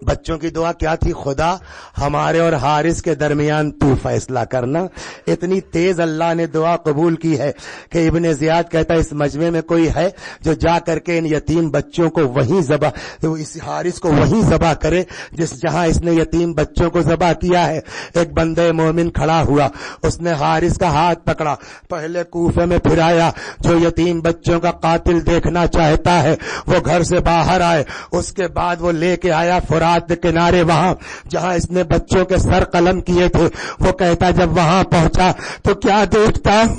بچوں کی دعا کیا تھی؟ خدا ہمارے اور حارث کے درمیان تو فیصلہ کرنا. اتنی تیز اللہ نے دعا قبول کی ہے کہ ابن زیاد کہتا ہے اس مجمع میں کوئی ہے جو جا کر کے ان یتیم بچوں کو وہیں ذبح, اس حارث کو وہیں ذبح کرے جہاں اس نے یتیم بچوں کو ذبح کیا ہے. ایک بندے مومن کھڑا ہوا, اس نے حارث کا ہاتھ پکڑا, پہلے کوفے میں پھرایا. جو یتیم بچوں کا قاتل دیکھنا چاہتا ہے وہ گھر سے باہر آئے. اس کے بعد وہ لے کے آیا فرات کنارے وہاں جہاں اس نے بچوں کے سر قلم کیے تھے. وہ کہتا جب وہاں پہنچا تو کیا دیکھتا ہوں؟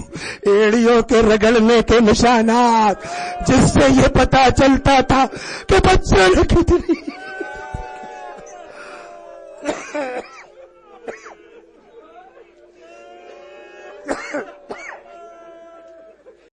ایڑیوں کے رگڑنے کے نشانات, جس سے یہ پتا چلتا تھا کہ بچوں نے کتنی